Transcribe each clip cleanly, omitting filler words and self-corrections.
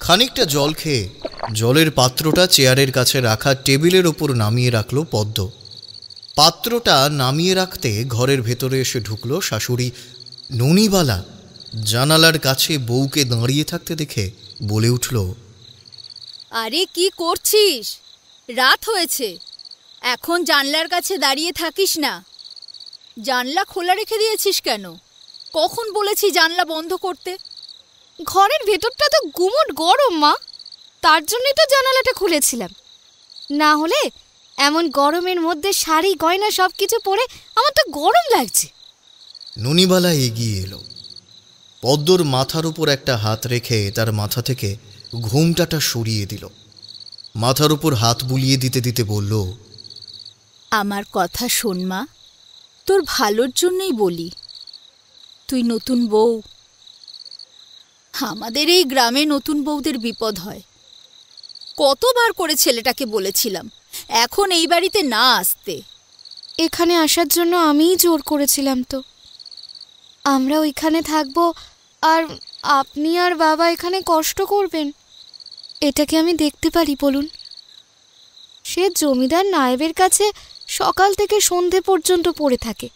খানিকটা জল খেয়ে জলের পাত্রটা চেয়ারের কাছে রাখা টেবিলের ওপর নামিয়ে রাখল পদ্ম। পাত্রটা নামিয়ে রাখতে ঘরের ভেতরে এসে ঢুকল শাশুড়ি ননিবালা। জানালার কাছে বউকে দাঁড়িয়ে থাকতে দেখে বলে উঠল, আরে কি করছিস? রাত হয়েছে, এখন জানলার কাছে দাঁড়িয়ে থাকিস না। জানলা খোলা রেখে দিয়েছিস কেন? কখন বলেছি জানলা বন্ধ করতে? ঘরের ভেতরটা তো গুমোট গরম মা, তার জন্যই তো জানালাটা খুলেছিলাম। না হলে এমন গরমের মধ্যে শাড়ি গয়না সব কিছু পরে আমার তো গরম লাগছে। ননিবালা এগিয়ে এলো, পদ্মর মাথার উপর একটা হাত রেখে তার মাথা থেকে ঘোমটাটা সরিয়ে দিল। মাথার উপর হাত বুলিয়ে দিতে দিতে বলল, আমার কথা শোন মা, তোর ভালোর জন্যই বলি। তুই নতুন বউ, আমাদের এই গ্রামে নতুন বউদের বিপদ হয়। কতবার করে ছেলেটাকে বলেছিলাম এখন এই বাড়িতে না আসতে। এখানে আসার জন্য আমিই জোর করেছিলাম তো। আমরা ওইখানে থাকবো আর আপনি আর বাবা এখানে কষ্ট করবেন, এটাকে আমি দেখতে পারি বলুন? সে জমিদার নায়েবের কাছে সকাল থেকে সন্ধে পর্যন্ত পড়ে থাকে,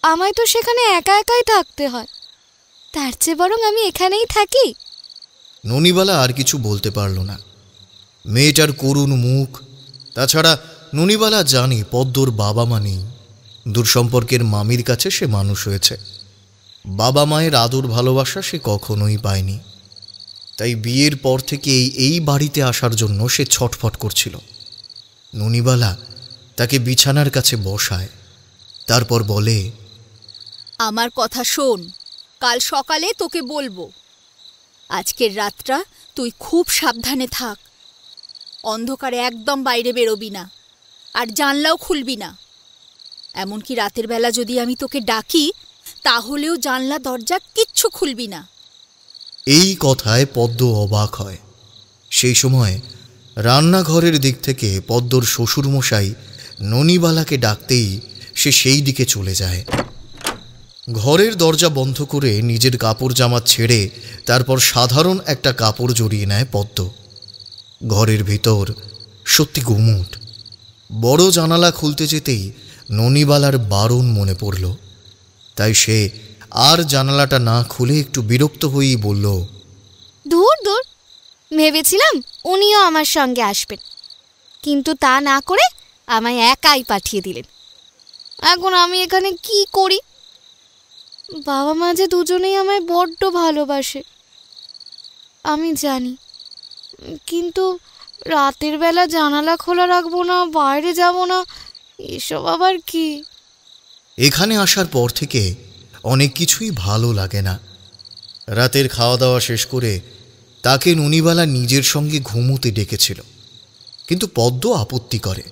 আমায় তো সেখানে একা একাই থাকতে হয়। তার চেয়ে বরং আমি এখানেই থাকি। ননিবালা আর কিছু বলতে পারল না। মেয়েটার করুণ মুখ, তাছাড়া ননিবালা জানে পদ্মর বাবা মা নেই। দূরসম্পর্কের মামির কাছে সে মানুষ হয়েছে, বাবা মায়ের আদর ভালোবাসা সে কখনোই পায়নি। তাই বিয়ের পর থেকে এই বাড়িতে আসার জন্য সে ছটফট করছিল। ননিবালা তাকে বিছানার কাছে বসায়, তারপর বলে, আমার কথা শোন, কাল সকালে তোকে বলবো। আজকের রাতটা তুই খুব সাবধানে থাক। অন্ধকারে একদম বাইরে বেরোবি না, আর জানলাও খুলবি না। এমনকি রাতের বেলা যদি আমি তোকে ডাকি তাহলেও জানলা দরজা কিচ্ছু খুলবি না। এই কথায় পদ্ম অবাক হয়। সেই সময় রান্নাঘরের দিক থেকে পদ্মর শ্বশুরমশাই ননিবালাকে ডাকতেই সে সেই দিকে চলে যায়। ঘরের দরজা বন্ধ করে নিজের কাপড় জামা ছেড়ে তারপর সাধারণ একটা কাপড় জড়িয়ে নেয় পদ্ম। ঘরের ভিতর সত্যি গুমুট। বড় জানালা খুলতে যেতেই ননিবালার বারণ মনে পড়ল, তাই সে আর জানালাটা না খুলে একটু বিরক্ত হয়েই বলল, দূর দূর, ভেবেছিলাম উনিও আমার সঙ্গে আসবেন, কিন্তু তা না করে আমায় একাই পাঠিয়ে দিলেন। এখন আমি এখানে কি করি? বাবা মা যে দুজনেই আমায় বড্ড ভালোবাসে আমি জানি, কিন্তু রাতের বেলা জানালা খোলা রাখবো না, বাইরে যাব না, এসব আবার কি? এখানে আসার পর থেকে অনেক কিছুই ভালো লাগে না। রাতের খাওয়া দাওয়া শেষ করে তাকে ননিবালা নিজের সঙ্গে ঘুমোতে ডেকেছিল, কিন্তু পদ্ম আপত্তি করে।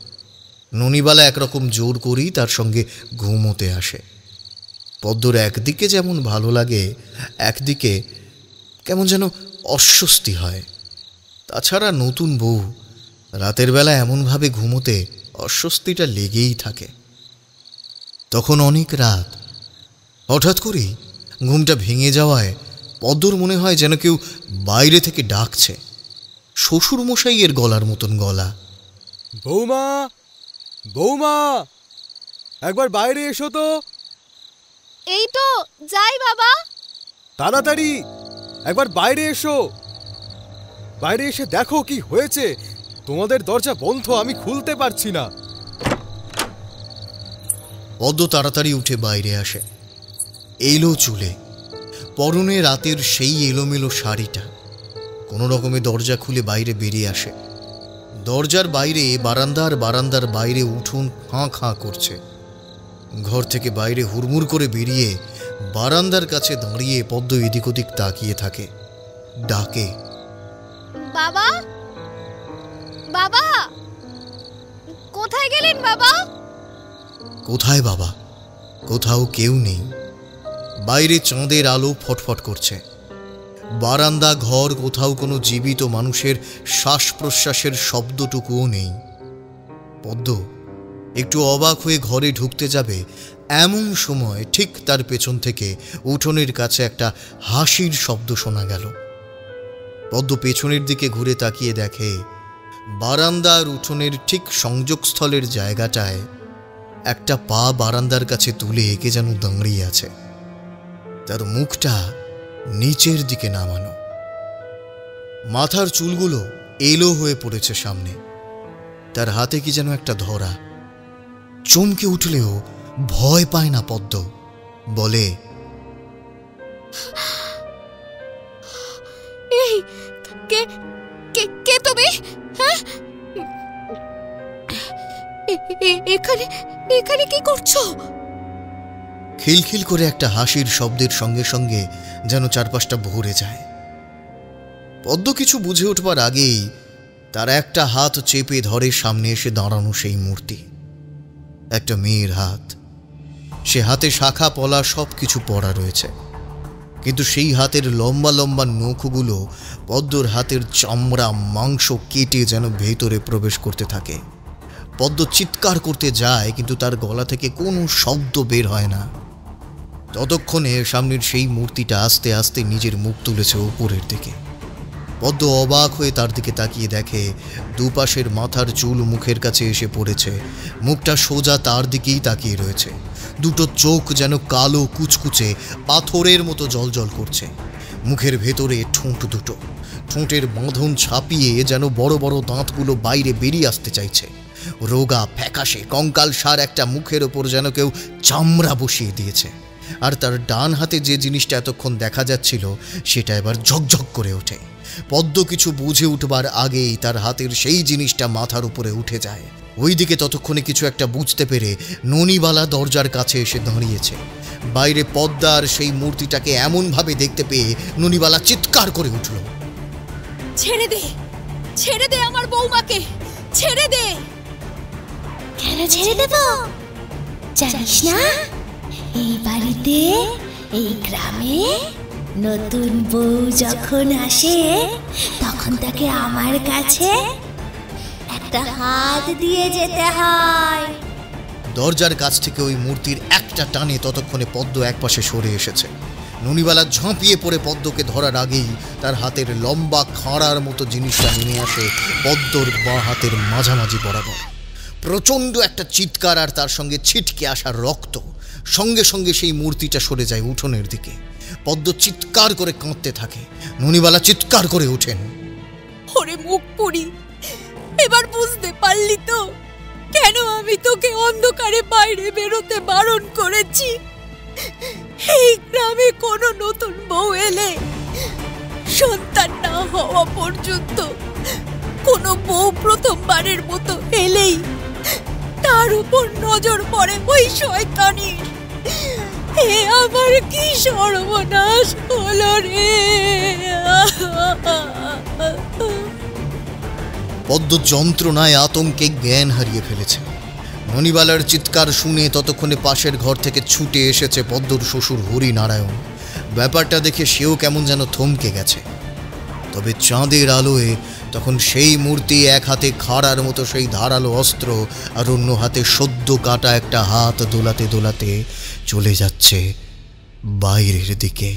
ননিবালা একরকম জোর করেই তার সঙ্গে ঘুমোতে আসে। পদ্মর একদিকে যেমন ভালো লাগে, একদিকে কেমন যেন অস্বস্তি হয়। তাছাড়া নতুন বউ, রাতের বেলা এমনভাবে ঘুমোতে অস্বস্তিটা লেগেই থাকে। তখন অনেক রাত। হঠাৎ করেই ঘুমটা ভেঙে যাওয়ায় পদ্মর মনে হয় যেন কেউ বাইরে থেকে ডাকছে, শ্বশুরমশাইয়ের গলার মতন গলা। বৌমা, বৌমা, একবার বাইরে এসো তো। এই তো যাই বাবা। তাড়াতাড়ি একবার বাইরে এসো। বাইরে এসে দেখো কি হয়েছে। তোমাদের দরজা বন্ধ, আমি খুলতে পারছি না। পদ্ম তাড়াতাড়ি উঠে বাইরে আসে, এলো চুলে, পরনে রাতের সেই এলোমেলো শাড়িটা। কোনো রকমে দরজা খুলে বাইরে বেরিয়ে আসে। দরজার বাইরে বারান্দার বাইরে উঠোন খাঁ খাঁ করছে। ঘর থেকে বাইরে হুড়মুড় করে বেরিয়ে বারান্দার কাছে দাঁড়িয়ে পদ্ম এদিক ওদিক তাকিয়ে থাকে, ডাকে, বাবা, বাবা, কোথায় গেলেন বাবা? কোথায় বাবা? কোথাও কেউ নেই। বাইরে চাঁদের আলো ফটফট করছে। বারান্দা ঘর, কোথাও কোনো জীবিত মানুষের শ্বাস প্রশ্বাসের শব্দটুকুও নেই। পদ্ম একটু অবাক হয়ে ঘরে ঢুকতে যাবে, এমন সময় ঠিক তার পেছন থেকে উঠোনের কাছে একটা হাসির শব্দ শোনা গেল। পদ্ম পেছনের দিকে ঘুরে তাকিয়ে দেখে বারান্দা আর উঠোনের ঠিক সংযোগস্থলের জায়গাটায় একটা পা বারান্দার কাছে তুলে এঁকে যেন দাঁড়িয়ে আছে। তার মুখটা নিচের দিকে নামানো, মাথার চুলগুলো এলো হয়ে পড়েছে সামনে। তার হাতে কি যেন একটা ধরা। চমকে উঠলেও ভয় পায় না পদ্ম, বলে, এই কে কে কে তুমি? হ্যাঁ, এখানে এখানে কি করছো? খিলখিল করে একটা হাসির শব্দের সঙ্গে সঙ্গে যেন চারপাশটা ভরে যায়। পদ্ম কিছু বুঝে উঠবার আগেই তার একটা হাত চেপে ধরে সামনে এসে দাঁড়ানো সেই মূর্তি। একটা মেয়ের হাত। সে হাতে শাখা পলা সব কিছু পরা রয়েছে, কিন্তু সেই হাতের লম্বা লম্বা নখগুলো পদ্মর হাতের চামড়া মাংস কেটে যেন ভেতরে প্রবেশ করতে থাকে। পদ্ম চিৎকার করতে যায়, কিন্তু তার গলা থেকে কোনো শব্দ বের হয় না। ততক্ষণে সামনের সেই মূর্তিটা আস্তে আস্তে নিজের মুখ তুলেছে উপরের দিকে। পদ্ম অবাক হয়ে তার দিকে তাকিয়ে দেখে দুপাশের মাথার চুল মুখের কাছে এসে পড়েছে। মুখটা সোজা তার দিকেই তাকিয়ে রয়েছে। দুটো চোখ যেন কালো কুচকুচে পাথরের মতো জলজল করছে। মুখের ভেতরে ঠোঁট দুটো, ঠোঁটের বাঁধন ছাপিয়ে যেন বড় বড় দাঁতগুলো বাইরে বেরিয়ে আসতে চাইছে। রোগা ফ্যাকাশে কঙ্কাল সার একটা মুখের ওপর যেন কেউ চামড়া বসিয়ে দিয়েছে। আর তার ডান হাতে যে জিনিসটা এতক্ষণ দেখা যাচ্ছিল সেটা এবার ঝকঝক করে ওঠে। পদ্ম কিছু বুঝে উঠবার আগেই তার হাতের সেই জিনিসটা মাথার উপরে উঠে যায়। ওইদিকে ততক্ষণে কিছু একটা বুঝতে পেরে ননিবালা দরজার কাছে এসে দাঁড়িয়েছে। বাইরে পদ্মার সেই মূর্তিটাকে এমনভাবে দেখতে পেয়ে ননিবালা চিৎকার করে উঠল, ছেড়ে দে, ছেড়ে দে আমার বৌমাকে, ছেড়ে দে। কেন ছেড়ে দেব? জানিস না, এই বাড়িতে, এই গ্রামে নতুন বউ যখন আসে তখন তাকে আমার কাছে একটা হাত দিয়ে যেতে হয়। দরজার কাছ থেকে ওই মূর্তির একটা টানে ততক্ষণে পদ্ম একপাশে সরে এসেছে। ননিবালা ঝাঁপিয়ে পড়ে পদ্মকে ধরার আগেই তার হাতের লম্বা খাঁড়ার মতো জিনিসটা নেমে আসে পদ্মর বাঁ হাতের মাঝামাঝি বরাবর। প্রচণ্ড একটা চিৎকার আর তার সঙ্গে ছিটকে আসা রক্ত। সঙ্গে সঙ্গে সেই মূর্তিটা সরে যায় উঠোনের দিকে। পদ্ম চিৎকার করে কাঁদতে থাকে। ননিবালা চিৎকার করে ওঠেন, ওরে মুখ পুরি, এবার বুঝতে পারলি তো কেন আমি তোকে অন্ধকারে বাইরে বেরোতে বারণ করেছি? এই গ্রামে কোনো নতুন বউ এলে সন্তান না হওয়া পর্যন্ত, কোনো বউ প্রথমবারের মতো এলেই তার উপর নজর পড়ে ওই শয়তানির। এ আমার কি সর্বনাশ হলো রে! পদ্ম যন্ত্রণায় আতঙ্কে জ্ঞান হারিয়ে ফেলেছে। ননিবালার চিৎকার শুনে ততক্ষণে পাশের ঘর থেকে ছুটে এসেছে পদ্মর শ্বশুর হরিনারায়ণ। ব্যাপারটা দেখে সেও কেমন যেন থমকে গেছে। তবে চাঁদের আলোয় তখন সেই মূর্তি এক হাতে খাড়ার মতো সেই ধারালো অস্ত্র আর অন্য হাতে সদ্য কাটা একটা হাত দোলাতে দোলাতে চলে যাচ্ছে বাইরের দিকে।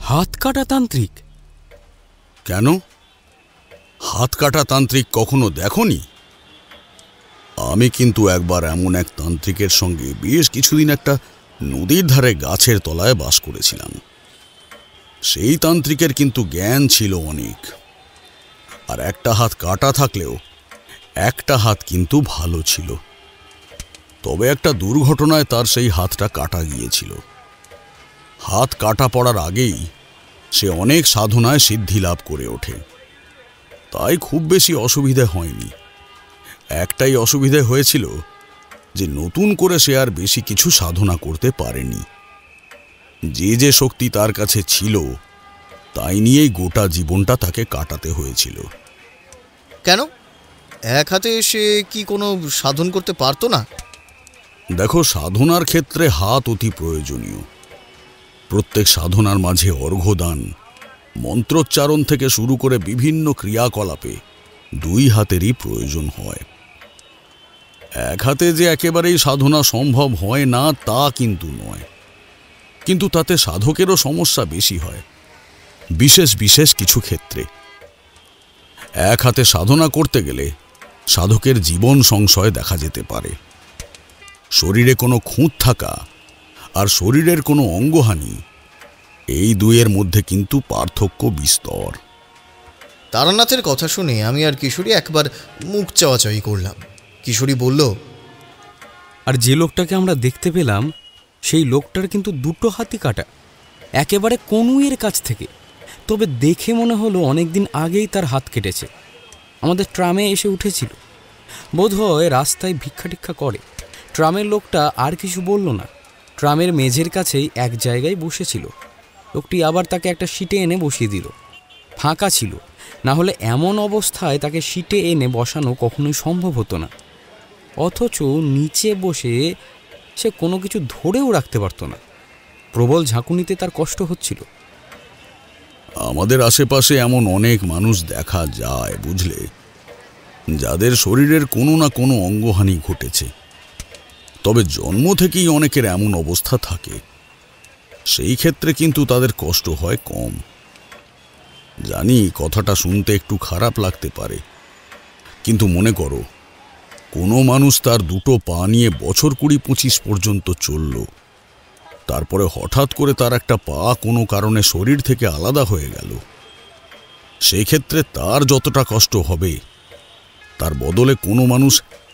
হাত কাটা তান্ত্রিক? কেন, হাত কাটা তান্ত্রিক কখনো দেখনি? আমি কিন্তু একবার এমন এক তান্ত্রিকের সঙ্গে বেশ কিছুদিন একটা নদীর ধারে গাছের তলায় বাস করেছিলাম। সেই তান্ত্রিকের কিন্তু জ্ঞান ছিল অনেক, আর একটা হাত কাটা থাকলেও একটা হাত কিন্তু ভালো ছিল। তবে একটা দুর্ঘটনায় তার সেই হাতটা কাটা গিয়েছিল। হাত কাটা পড়ার আগেই সে অনেক সাধনায় সিদ্ধি লাভ করে ওঠে, তাই খুব বেশি অসুবিধে হয়নি। একটাই অসুবিধে হয়েছিল যে নতুন করে সে আর বেশি কিছু সাধনা করতে পারেনি। যে যে শক্তি তার কাছে ছিল তাই নিয়েই গোটা জীবনটা তাকে কাটাতে হয়েছিল। কেন, এক হাতে সে কি কোনো সাধন করতে পারতো না? দেখো, সাধনার ক্ষেত্রে হাত অতি প্রয়োজনীয়। প্রত্যেক সাধনার মাঝে অর্ঘ্যদান, মন্ত্রোচ্চারণ থেকে শুরু করে বিভিন্ন ক্রিয়াকলাপে দুই হাতেরই প্রয়োজন হয়। এক হাতে যে একেবারেই সাধনা সম্ভব হয় না তা কিন্তু নয়। কিন্তু তাতে সাধকেরও সমস্যা বেশি হয়, বিশেষ বিশেষ কিছু ক্ষেত্রে। এক হাতে সাধনা করতে গেলে সাধকের জীবন সংশয় দেখা যেতে পারে। শরীরে কোনো খুঁত থাকা আর শরীরের কোনো অঙ্গহানি, এই দুইয়ের মধ্যে কিন্তু পার্থক্য বিস্তর। তারানাথের কথা শুনে আমি আর কিশোরী একবার মুখ চাওয়াচাওয়ি করলাম। কিশোরী বলল, আর যে লোকটাকে আমরা দেখতে পেলাম সেই লোকটার কিন্তু দুটো হাতই কাটা, একেবারে কনুইয়ের কাছ থেকে। তবে দেখে মনে হলো অনেকদিন আগেই তার হাত কেটেছে। আমাদের ট্রামে এসে উঠেছিল, বোধহয় রাস্তায় ভিক্ষা টিক্ষা করে। ট্রামের লোকটা আর কিছু বলল না, ট্রামের মেঝের কাছেই এক জায়গায় বসেছিল। লোকটি আবার তাকে একটা সিটে এনে বসিয়ে দিল, ফাঁকা ছিল। না হলে এমন অবস্থায় তাকে সিটে এনে বসানো কখনোই সম্ভব হতো না। অথচ নিচে বসে সে কোনো কিছু ধরেও রাখতে পারত না, প্রবল ঝাঁকুনিতে তার কষ্ট হচ্ছিল। আমাদের আশেপাশে এমন অনেক মানুষ দেখা যায়, বুঝলে, যাদের শরীরের কোনো না কোনো অঙ্গহানি ঘটেছে। তবে জন্ম থেকেই অনেকের এমন অবস্থা থাকে, সেই ক্ষেত্রে কিন্তু তাদের কষ্ট হয় কম। জানি কথাটা শুনতে একটু খারাপ লাগতে পারে, কিন্তু মনে করো কোনো মানুষ তার দুটো পা নিয়ে বছর 20-25 পর্যন্ত চলল, তারপরে হঠাৎ করে তার একটা পা কোনো কারণে শরীর থেকে আলাদা হয়ে গেল। সেই ক্ষেত্রে তার যতটা কষ্ট হবে, তার বদলে কোনো মানুষ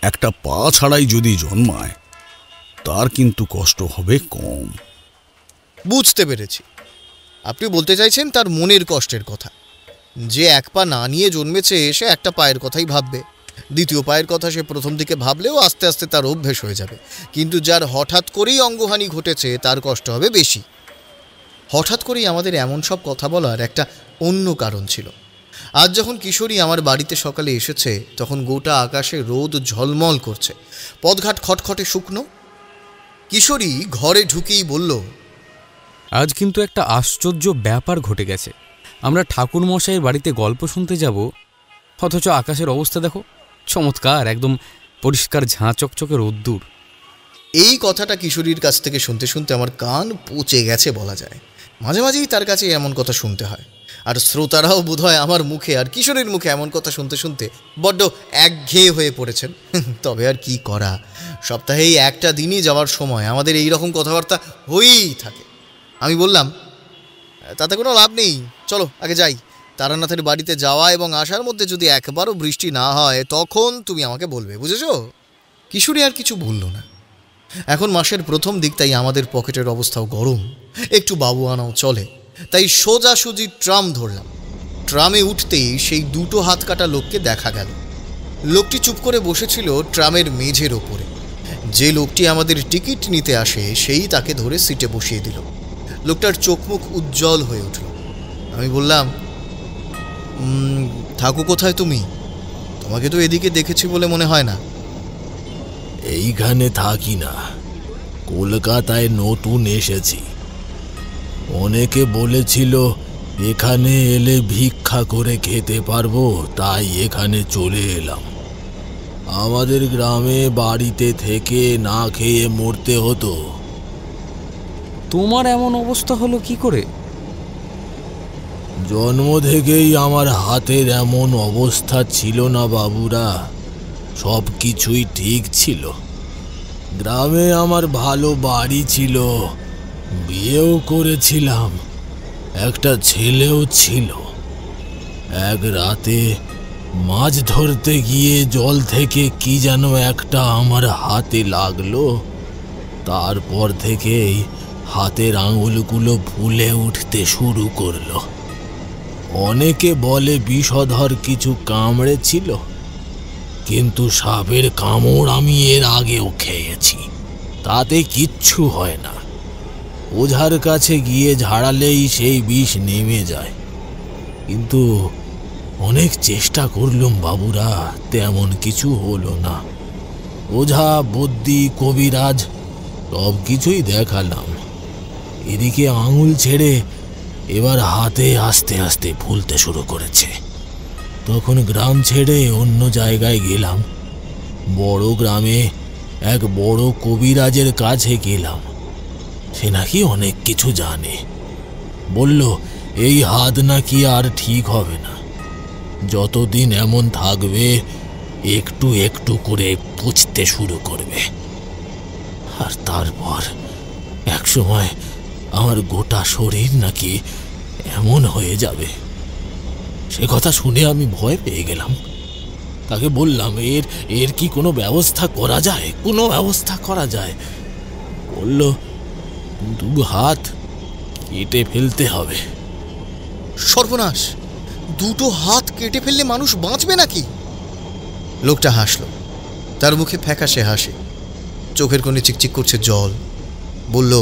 একটা পা ছাড়াই যদি জন্মায়, তার কিন্তু কষ্ট হবে কম। বুঝতে পেরেছি, আপনি বলতে চাইছেন তার মনের কষ্টের কথা। যে এক পা না নিয়ে জন্মেছে সে একটা পায়ের কথাই ভাববে, দ্বিতীয় পায়ের কথা সে প্রথম দিকে ভাবলেও আস্তে আস্তে তার অভ্যেস হয়ে যাবে। কিন্তু যার হঠাৎ করেই অঙ্গহানি ঘটেছে তার কষ্ট হবে বেশি। হঠাৎ করেই আমাদের এমন সব কথা বলার একটা অন্য কারণ ছিল। আজ যখন কিশোরী আমার বাড়িতে সকালে এসেছে, তখন গোটা আকাশে রোদ ঝলমল করছে, পথঘাট খটখটে শুকনো। কিশোরী ঘরে ঢুকেই বলল, আজ কিন্তু একটা আশ্চর্য ব্যাপার ঘটে গেছে। আমরা ঠাকুর মশাইয়ের বাড়িতে গল্প শুনতে যাব, অথচ আকাশের অবস্থা দেখো, চমৎকার, একদম পরিষ্কার ঝাঁ চকচকে রোদ্দুর। এই কথাটা কিশোরীর কাছ থেকে শুনতে শুনতে আমার কান পচে গেছে বলা যায়। মাঝে মাঝেই তার কাছে এমন কথা শুনতে হয়, আর শ্রোতারাও বোধহয় আমার মুখে আর কিশোরীর মুখে এমন কথা শুনতে শুনতে বড্ড একঘেয়ে হয়ে পড়েছেন। তবে আর কি করা, সপ্তাহেই একটা দিনই যাওয়ার সময় আমাদের এই রকম কথাবার্তা হয়েই থাকে। আমি বললাম, তাতে কোনো লাভ নেই, চলো আগে যাই। তারানাথের বাড়িতে যাওয়া এবং আসার মধ্যে যদি একবারও বৃষ্টি না হয়, তখন তুমি আমাকে বলবে, বুঝেছো? কিশোরী আর কিছু বলল না। এখন মাসের প্রথম দিক, তাই আমাদের পকেটের অবস্থাও গরম, একটু বাবু আনাও চলে। তাই সোজাসুজি ট্রাম ধরলাম। ট্রামে উঠতেই সেই দুটো হাত কাটা লোককে দেখা গেল। লোকটি চুপ করে বসেছিল ট্রামের মেঝের ওপরে। যে লোকটি আমাদের টিকিট নিতে আসে সেই তাকে ধরে সিটে বসিয়ে দিল। লোকটার চোখ মুখ উজ্জ্বল হয়ে উঠল। আমি বললাম, থাকো কোথায় তুমি? তোমাকে তো এদিকে দেখেছি বলে মনে হয় না। এইখানে থাকি না, কলকাতায় নতুন এসেছি। অনেকে বলেছিল এখানে এলে ভিক্ষা করে খেতে পারবো, তাই এখানে চলে এলাম। আমাদের গ্রামে বাড়িতে থেকে না খেয়ে মরতে হতো। তোমার এমন অবস্থা হলো কি করে? জন্ম থেকেই আমার হাতের এমন অবস্থা ছিল না বাবুরা, সব কিছুই ঠিক ছিল। গ্রামে আমার ভালো বাড়ি ছিল, বিয়েও করেছিলাম, একটা ছেলেও ছিল। এক রাতে মাছ ধরতে গিয়ে জল থেকে কি যেন একটা আমার হাতে লাগলো। তারপর থেকেই হাতের আঙুলগুলো ফুলে উঠতে শুরু করলো। অনেকে বলে বিষধর কিছু কামড়েছিল, কিন্তু সাপের কামড় আমি এর আগেও খেয়েছি, তাতে কিচ্ছু হয় না। ওঝার কাছে গিয়ে ঝাড়ালেই সেই বিষ নেমে যায়। কিন্তু অনেক চেষ্টা করলাম বাবুরা, তেমন কিছু হলো না। ওঝা, বদ্যি, কবিরাজ সব কিছুই দেখালাম। এদিকে আঙুল ছেড়ে এবার হাতে আস্তে আস্তে ফুলতে শুরু করেছে। তখন গ্রাম ছেড়ে অন্য জায়গায় গেলাম। বড় গ্রামে এক বড় কবিরাজের কাছে গেলাম। সে নাকি অনেক কিছু জানে। বলল এই হাত নাকি আর ঠিক হবে না, যতদিন এমন থাকবে একটু একটু করে পুঁছতে শুরু করবে, আর তারপর একসময় আমার গোটা শরীর নাকি এমন হয়ে যাবে। সে কথা শুনে আমি ভয় পেয়ে গেলাম। তাকে বললাম এর কি কোনো ব্যবস্থা করা যায়, কোনো ব্যবস্থা করা যায়? বলল 2 হাত কেটে ফেলতে হবে। সর্বনাশ, 2 হাত কেটে ফেললে মানুষ বাঁচবে নাকি? লোকটা হাসল, তার মুখে ফ্যাকাশে হাসি, চোখের কোণে চিকচিক করছে জল। বলল,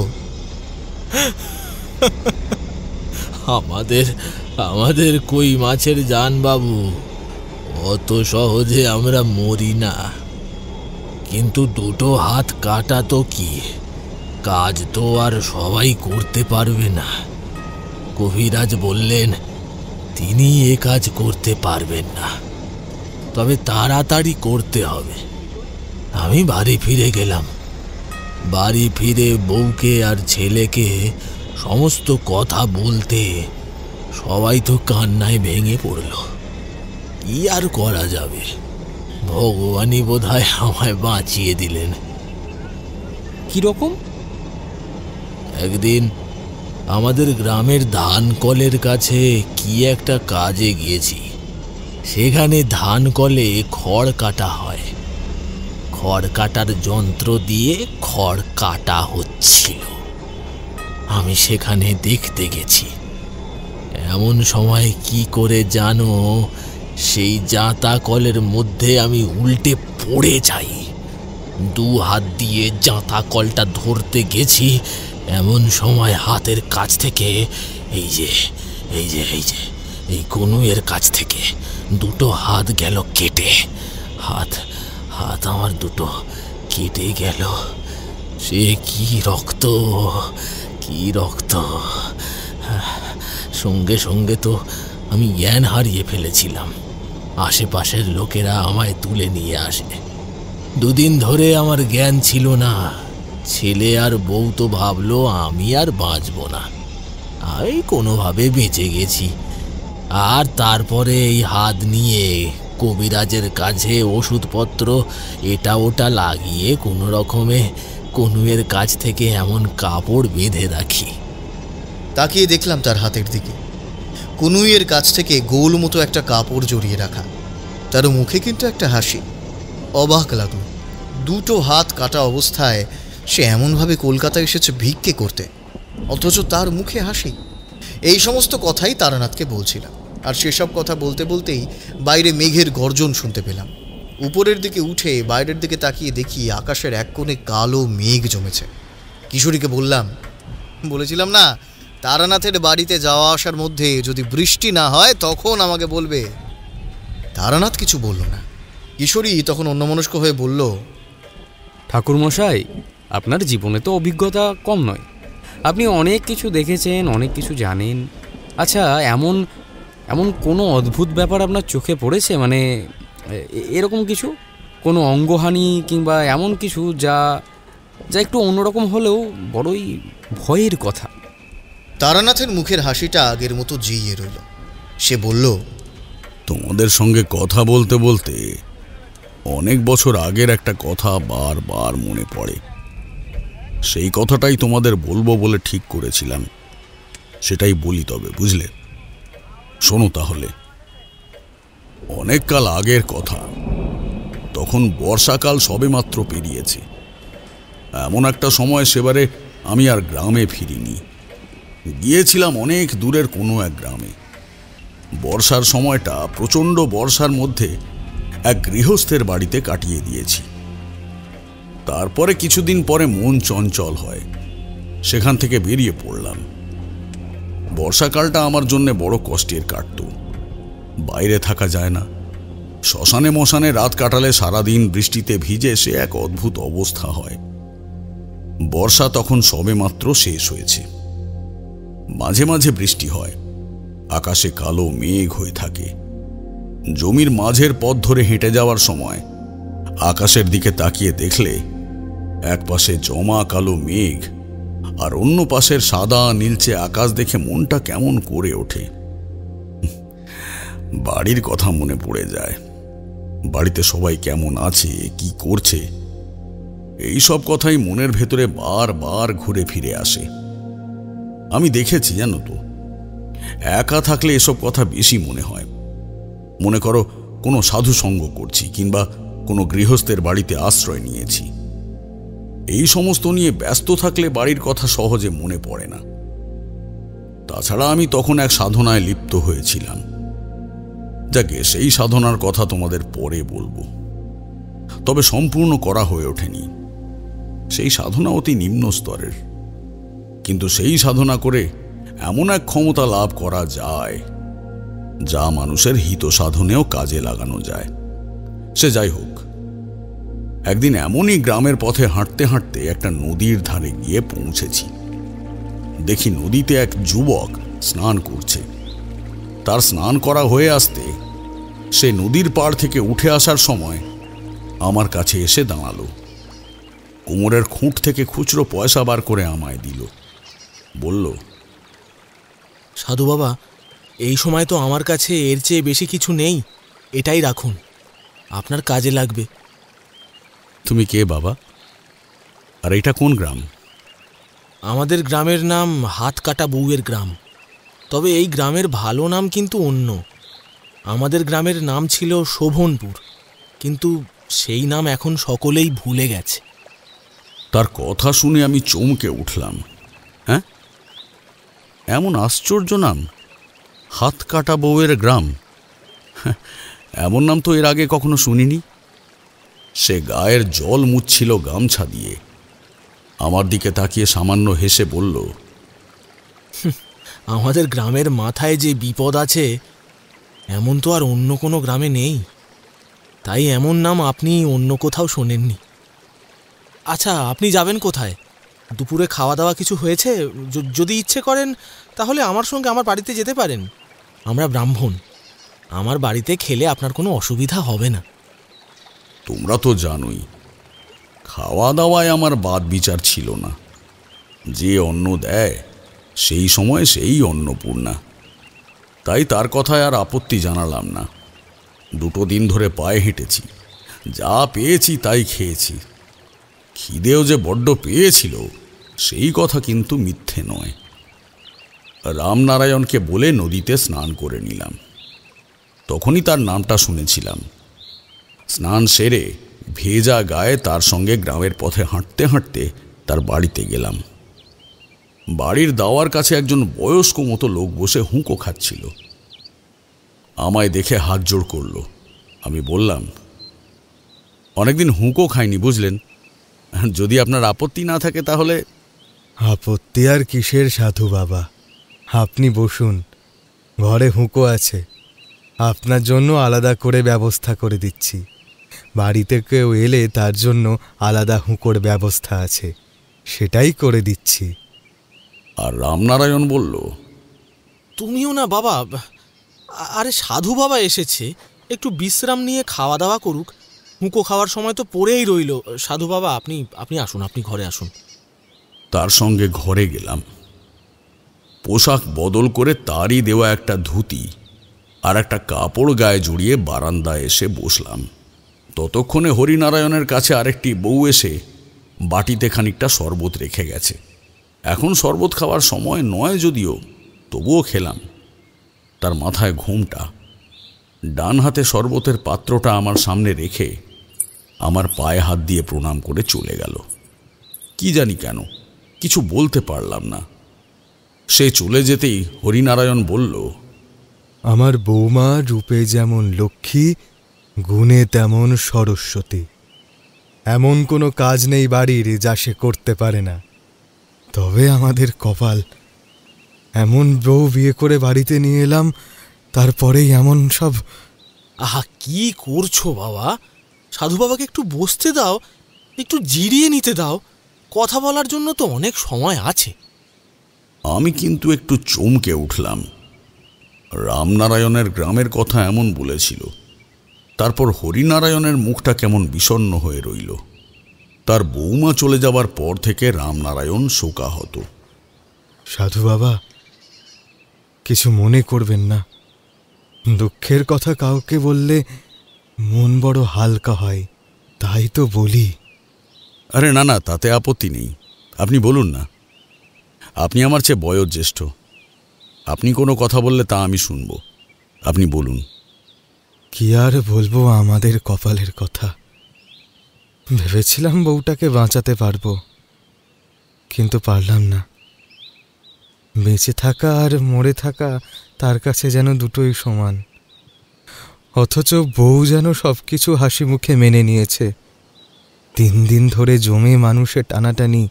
আমাদের কই মাছের জান বাবু, অত সহজে আমরা মরি না। কিন্তু 2 হাত কাটা তো কি, কাজ তো আর সবাই করতে পারবে না। কবিরাজ বললেন তিনি এ কাজ করতে পারবেন না, তবে তাড়াতাড়ি করতে হবে। আমি বাড়ি ফিরে গেলাম। বাড়ি ফিরে বউকে আর ছেলেকে সমস্ত কথা বলতে সবাই তো কান্নায় ভেঙে পড়ল। কি আর করা যাবে, ভগবানই বোধহয় আমায় বাঁচিয়ে দিলেন। কিরকম? একদিন আমাদের গ্রামের ধান কলের কাছে কি একটা কাজে গিয়েছি। সেখানে ধান কলে খড় কাটা হয়। খড় কাটার যন্ত্র দিয়ে খড় কাটা হচ্ছিল। আমি সেখানে দেখতে গেছি। এমন সময় কি করে জানো, সেই জাঁতা কলের মধ্যে আমি উল্টে পড়ে যাই। 2 হাত দিয়ে জাঁতা কলটা ধরতে গেছি, এমন সময় হাতের কাছ থেকে এই কনুইয়ের কাছ থেকে 2 হাত গেল কেটে। হাত আমার 2 কেটে গেল। সে কি রক্ত, কি রক্ত! সঙ্গে সঙ্গে তো আমি জ্ঞান হারিয়ে ফেলেছিলাম। আশেপাশের লোকেরা আমায় তুলে নিয়ে আসে। 2 দিন ধরে আমার জ্ঞান ছিল না। ছেলে আর বউ তো ভাবলো আমি আর বাঁচব না। আমি কোনোভাবে বেঁচে গেছি। আর তারপরে এই হাত নিয়ে কবিরাজের কাছে ওষুধপত্র এটা ওটা লাগিয়ে কোনো রকমে কনুয়ের কাছ থেকে এমন কাপড় বেঁধে রাখি। তাকিয়ে দেখলাম তার হাতের দিকে, কনুইয়ের কাছ থেকে গোল মতো একটা কাপড় জড়িয়ে রাখা। তার মুখে কিন্তু একটা হাসি। অবাক লাগলো, 2 হাত কাটা অবস্থায় সে এমনভাবে কলকাতায় এসেছে ভিক্ষে করতে, অথচ তার মুখে হাসি। এই সমস্ত কথাই তারানাথকে বলছিলাম। আর সেসব কথা বলতে বলতেই বাইরে মেঘের গর্জন শুনতে পেলাম। উপরের দিকে উঠে বাইরের দিকে তাকিয়ে দেখি আকাশের এক কোণে কালো মেঘ জমেছে। কিশোরীকে বলেছিলাম না, তারানাথের বাড়িতে যাওয়া আসার মধ্যে যদি বৃষ্টি না হয় তখন আমাকে বলবে। তারানাথ কিছু বলল না। কিশোরী তখন অন্যমনস্ক হয়ে বলল, ঠাকুরমশাই, আপনার জীবনে তো অভিজ্ঞতা কম নয়, আপনি অনেক কিছু দেখেছেন, অনেক কিছু জানেন। আচ্ছা, এমন কোনো অদ্ভুত ব্যাপার আপনার চোখে পড়েছে? মানে এরকম কিছু, কোনো অঙ্গহানি কিংবা এমন কিছু যা একটু অন্যরকম হলেও বড়ই ভয়ের কথা? তারানাথের মুখের হাসিটা আগের মতো জিইয়ে রইল। সে বলল, তোমাদের সঙ্গে কথা বলতে বলতে অনেক বছর আগের একটা কথা বারবার মনে পড়ে। সেই কথাটাই তোমাদের বলবো বলে ঠিক করেছিলাম। সেটাই বলি তবে, বুঝলে? শোনো তাহলে। অনেক কাল আগের কথা। তখন বর্ষাকাল সবেমাত্র পেরিয়েছে। এমন একটা সময় সেবারে আমি আর গ্রামে ফিরিনি। গিয়েছিলাম অনেক দূরের কোনো এক গ্রামে। বর্ষার সময়টা প্রচণ্ড বর্ষার মধ্যে এক গৃহস্থের বাড়িতে কাটিয়ে দিয়েছি। তারপরে কিছুদিন পরে মন চঞ্চল হয়, সেখান থেকে বেরিয়ে পড়লাম। বর্ষাকালটা আমার জন্য বড় কষ্টের কাটত। বাইরে থাকা যায় না। শ্মশানে মশানে রাত কাটালে সারাদিন বৃষ্টিতে ভিজে সে এক অদ্ভুত অবস্থা হয়। বর্ষা তখন সবেমাত্র শেষ হয়েছে। মাঝে মাঝে বৃষ্টি হয়, আকাশে কালো মেঘ হয়ে থাকে। জমির মাঝের পথ ধরে হেঁটে যাওয়ার সময় আকাশের দিকে তাকিয়ে দেখলে একপাশে জমা কালো মেঘ আর অন্য পাশের সাদা নীলচে আকাশ দেখে মনটা কেমন করে ওঠে। বাড়ির কথা মনে পড়ে যায়। বাড়িতে সবাই কেমন আছে, কি করছে, এই সব কথাই মনের ভেতরে বারবার ঘুরে ফিরে আসে। আমি দেখেছি, জানো তো, একা থাকলে এসব কথা বেশি মনে হয়। মনে করো কোনো সাধু সঙ্গ করছি কিংবা কোনো গৃহস্থের বাড়িতে আশ্রয় নিয়েছি। এই সমস্ত নিয়ে ব্যস্ত থাকলে বাড়ির কথা সহজে মনে পড়ে না। তাছাড়া আমি তখন এক সাধনায় লিপ্ত হয়েছিলাম। যাকে সেই সাধনার কথা তোমাদের পরে বলবো, তবে সম্পূর্ণ করা হয়ে ওঠেনি। সেই সাধনা অতি নিম্ন স্তরের, কিন্তু সেই সাধনা করে এমন এক ক্ষমতা লাভ করা যায় যা মানুষের হিত সাধনেও কাজে লাগানো যায়। সে যাই হোক, একদিন এমনই গ্রামের পথে হাঁটতে হাঁটতে একটা নদীর ধারে গিয়ে পৌঁছেছি। দেখি নদীতে এক যুবক স্নান করছে। তার স্নান করা হয়ে আসতে সে নদীর পাড় থেকে উঠে আসার সময় আমার কাছে এসে দাঁড়ালো। কোমরের খুঁট থেকে খুচরো পয়সা বার করে আমায় দিল। বলল, সাধু বাবা, এই সময় তো আমার কাছে এর চেয়ে বেশি কিছু নেই, এটাই রাখুন, আপনার কাজে লাগবে। তুমি কে বাবা? আর এটা কোন গ্রাম? আমাদের গ্রামের নাম হাতকাটা বউয়ের গ্রাম। তবে এই গ্রামের ভালো নাম কিন্তু অন্য। আমাদের গ্রামের নাম ছিল শোভনপুর, কিন্তু সেই নাম এখন সকলেই ভুলে গেছে। তার কথা শুনে আমি চমকে উঠলাম। হ্যাঁ, এমন আশ্চর্য নাম, হাতকাটা বউয়ের গ্রাম! এমন নাম তো এর আগে কখনো শুনিনি। সে গায়ের জল মুছছিল গামছা দিয়ে। আমার দিকে তাকিয়ে সামান্য হেসে বলল, আমাদের গ্রামের মাথায় যে বিপদ আছে এমন তো আর অন্য কোনো গ্রামে নেই, তাই এমন নাম আপনি অন্য কোথাও শোনেননি। আচ্ছা, আপনি যাবেন কোথায়? দুপুরে খাওয়া দাওয়া কিছু হয়েছে? যদি ইচ্ছে করেন তাহলে আমার সঙ্গে আমার বাড়িতে যেতে পারেন। আমরা ব্রাহ্মণ, আমার বাড়িতে খেলে আপনার কোনো অসুবিধা হবে না। তোমরা তো জানোই, খাওয়া দাওয়ায় আমার বাদ বিচার ছিল না। যে অন্ন দেয় সেই সময় সেই অন্নপূর্ণা। তাই তার কথায় আর আপত্তি জানালাম না। 2 দিন ধরে পায়ে হেঁটেছি, যা পেয়েছি তাই খেয়েছি। খিদেও যে বড্ড পেয়েছিল সেই কথা কিন্তু মিথ্যে নয়। রামনারায়ণকে বলে নদীতে স্নান করে নিলাম। তখনই তার নামটা শুনেছিলাম। স্নান সেরে ভেজা গায়ে তার সঙ্গে গ্রামের পথে হাঁটতে হাঁটতে তার বাড়িতে গেলাম। বাড়ির দাওয়ার কাছে একজন বয়স্ক মতো লোক বসে হুঁকো খাচ্ছিল। আমায় দেখে হাত জোড় করল। আমি বললাম, অনেকদিন হুঁকো খাইনি বুঝলেন, যদি আপনার আপত্তি না থাকে তাহলে। আপত্তি আর কিসের সাধু বাবা, আপনি বসুন, ঘরে হুঁকো আছে, আপনার জন্য আলাদা করে ব্যবস্থা করে দিচ্ছি। বাড়িতে কেউ এলে তার জন্য আলাদা হুঁকোর ব্যবস্থা আছে, সেটাই করে দিচ্ছি। আর রামনারায়ণ বলল, তুমিও না বাবা, আরে সাধু বাবা এসেছে, একটু বিশ্রাম নিয়ে খাওয়া দাওয়া করুক। হুঁকো খাওয়ার সময় তো পড়েই রইল। সাধু বাবা, আপনি আসুন, আপনি ঘরে আসুন। তার সঙ্গে ঘরে গেলাম। পোশাক বদল করে তারই দেওয়া একটা ধুতি আর একটা কাপড় গায়ে জড়িয়ে বারান্দায় এসে বসলাম। ততক্ষণে হরিনারায়ণের কাছে আরেকটি বউ এসে বাটিতে খানিকটা শরবত রেখে গেছে। এখন শরবত খাওয়ার সময় নয় যদিও, তবুও খেলাম। তার মাথায় ঘোমটা, ডান হাতে শরবতের পাত্রটা আমার সামনে রেখে আমার পায়ে হাত দিয়ে প্রণাম করে চলে গেল। কি জানি কেন কিছু বলতে পারলাম না। সে চলে যেতেই হরিনারায়ণ বলল, আমার বৌমা রূপে যেমন লক্ষ্মী, গুণে তেমন সরস্বতী। এমন কোনো কাজ নেই বাড়ির যা সে করতে পারে না। তবে আমাদের কপাল, এমন বউ বিয়ে করে বাড়িতে নিয়ে এলাম, তারপরেই এমন সব। আহা, কি করছো বাবা? সাধু বাবাকে একটু বসতে দাও, একটু জিরিয়ে নিতে দাও। কথা বলার জন্য তো অনেক সময় আছে। আমি কিন্তু একটু চমকে উঠলাম। রামনারায়ণের গ্রামের কথা এমন বলেছিল, তারপর হরিনারায়ণের মুখটা কেমন বিষণ্ণ হয়ে রইল। তার বৌমা চলে যাবার পর থেকে রামনারায়ণ শোকাহত। সাধু বাবা, কিছু মনে করবেন না। দুঃখের কথা কাউকে বললে মন বড় হালকা হয়, তাই তো বলি। আরে না না, তাতে আপত্তি নেই, আপনি বলুন না। আপনি আমার চেয়ে বয়োজ্যেষ্ঠ, আপনি কোনো কথা বললে তা আমি শুনব। আপনি বলুন। কি আর বলবো আমাদের কপালের কথা। ভেবেছিলাম বউটাকে বাঁচাতে পারবো, কিন্তু পারলাম না। বেঁচে থাকা আর মরে থাকা তার কাছে যেন দুটোই সমান। অথচ বউ যেন সবকিছু হাসি মুখে মেনে নিয়েছে। 3 দিন ধরে জমে মানুষের টানাটানি,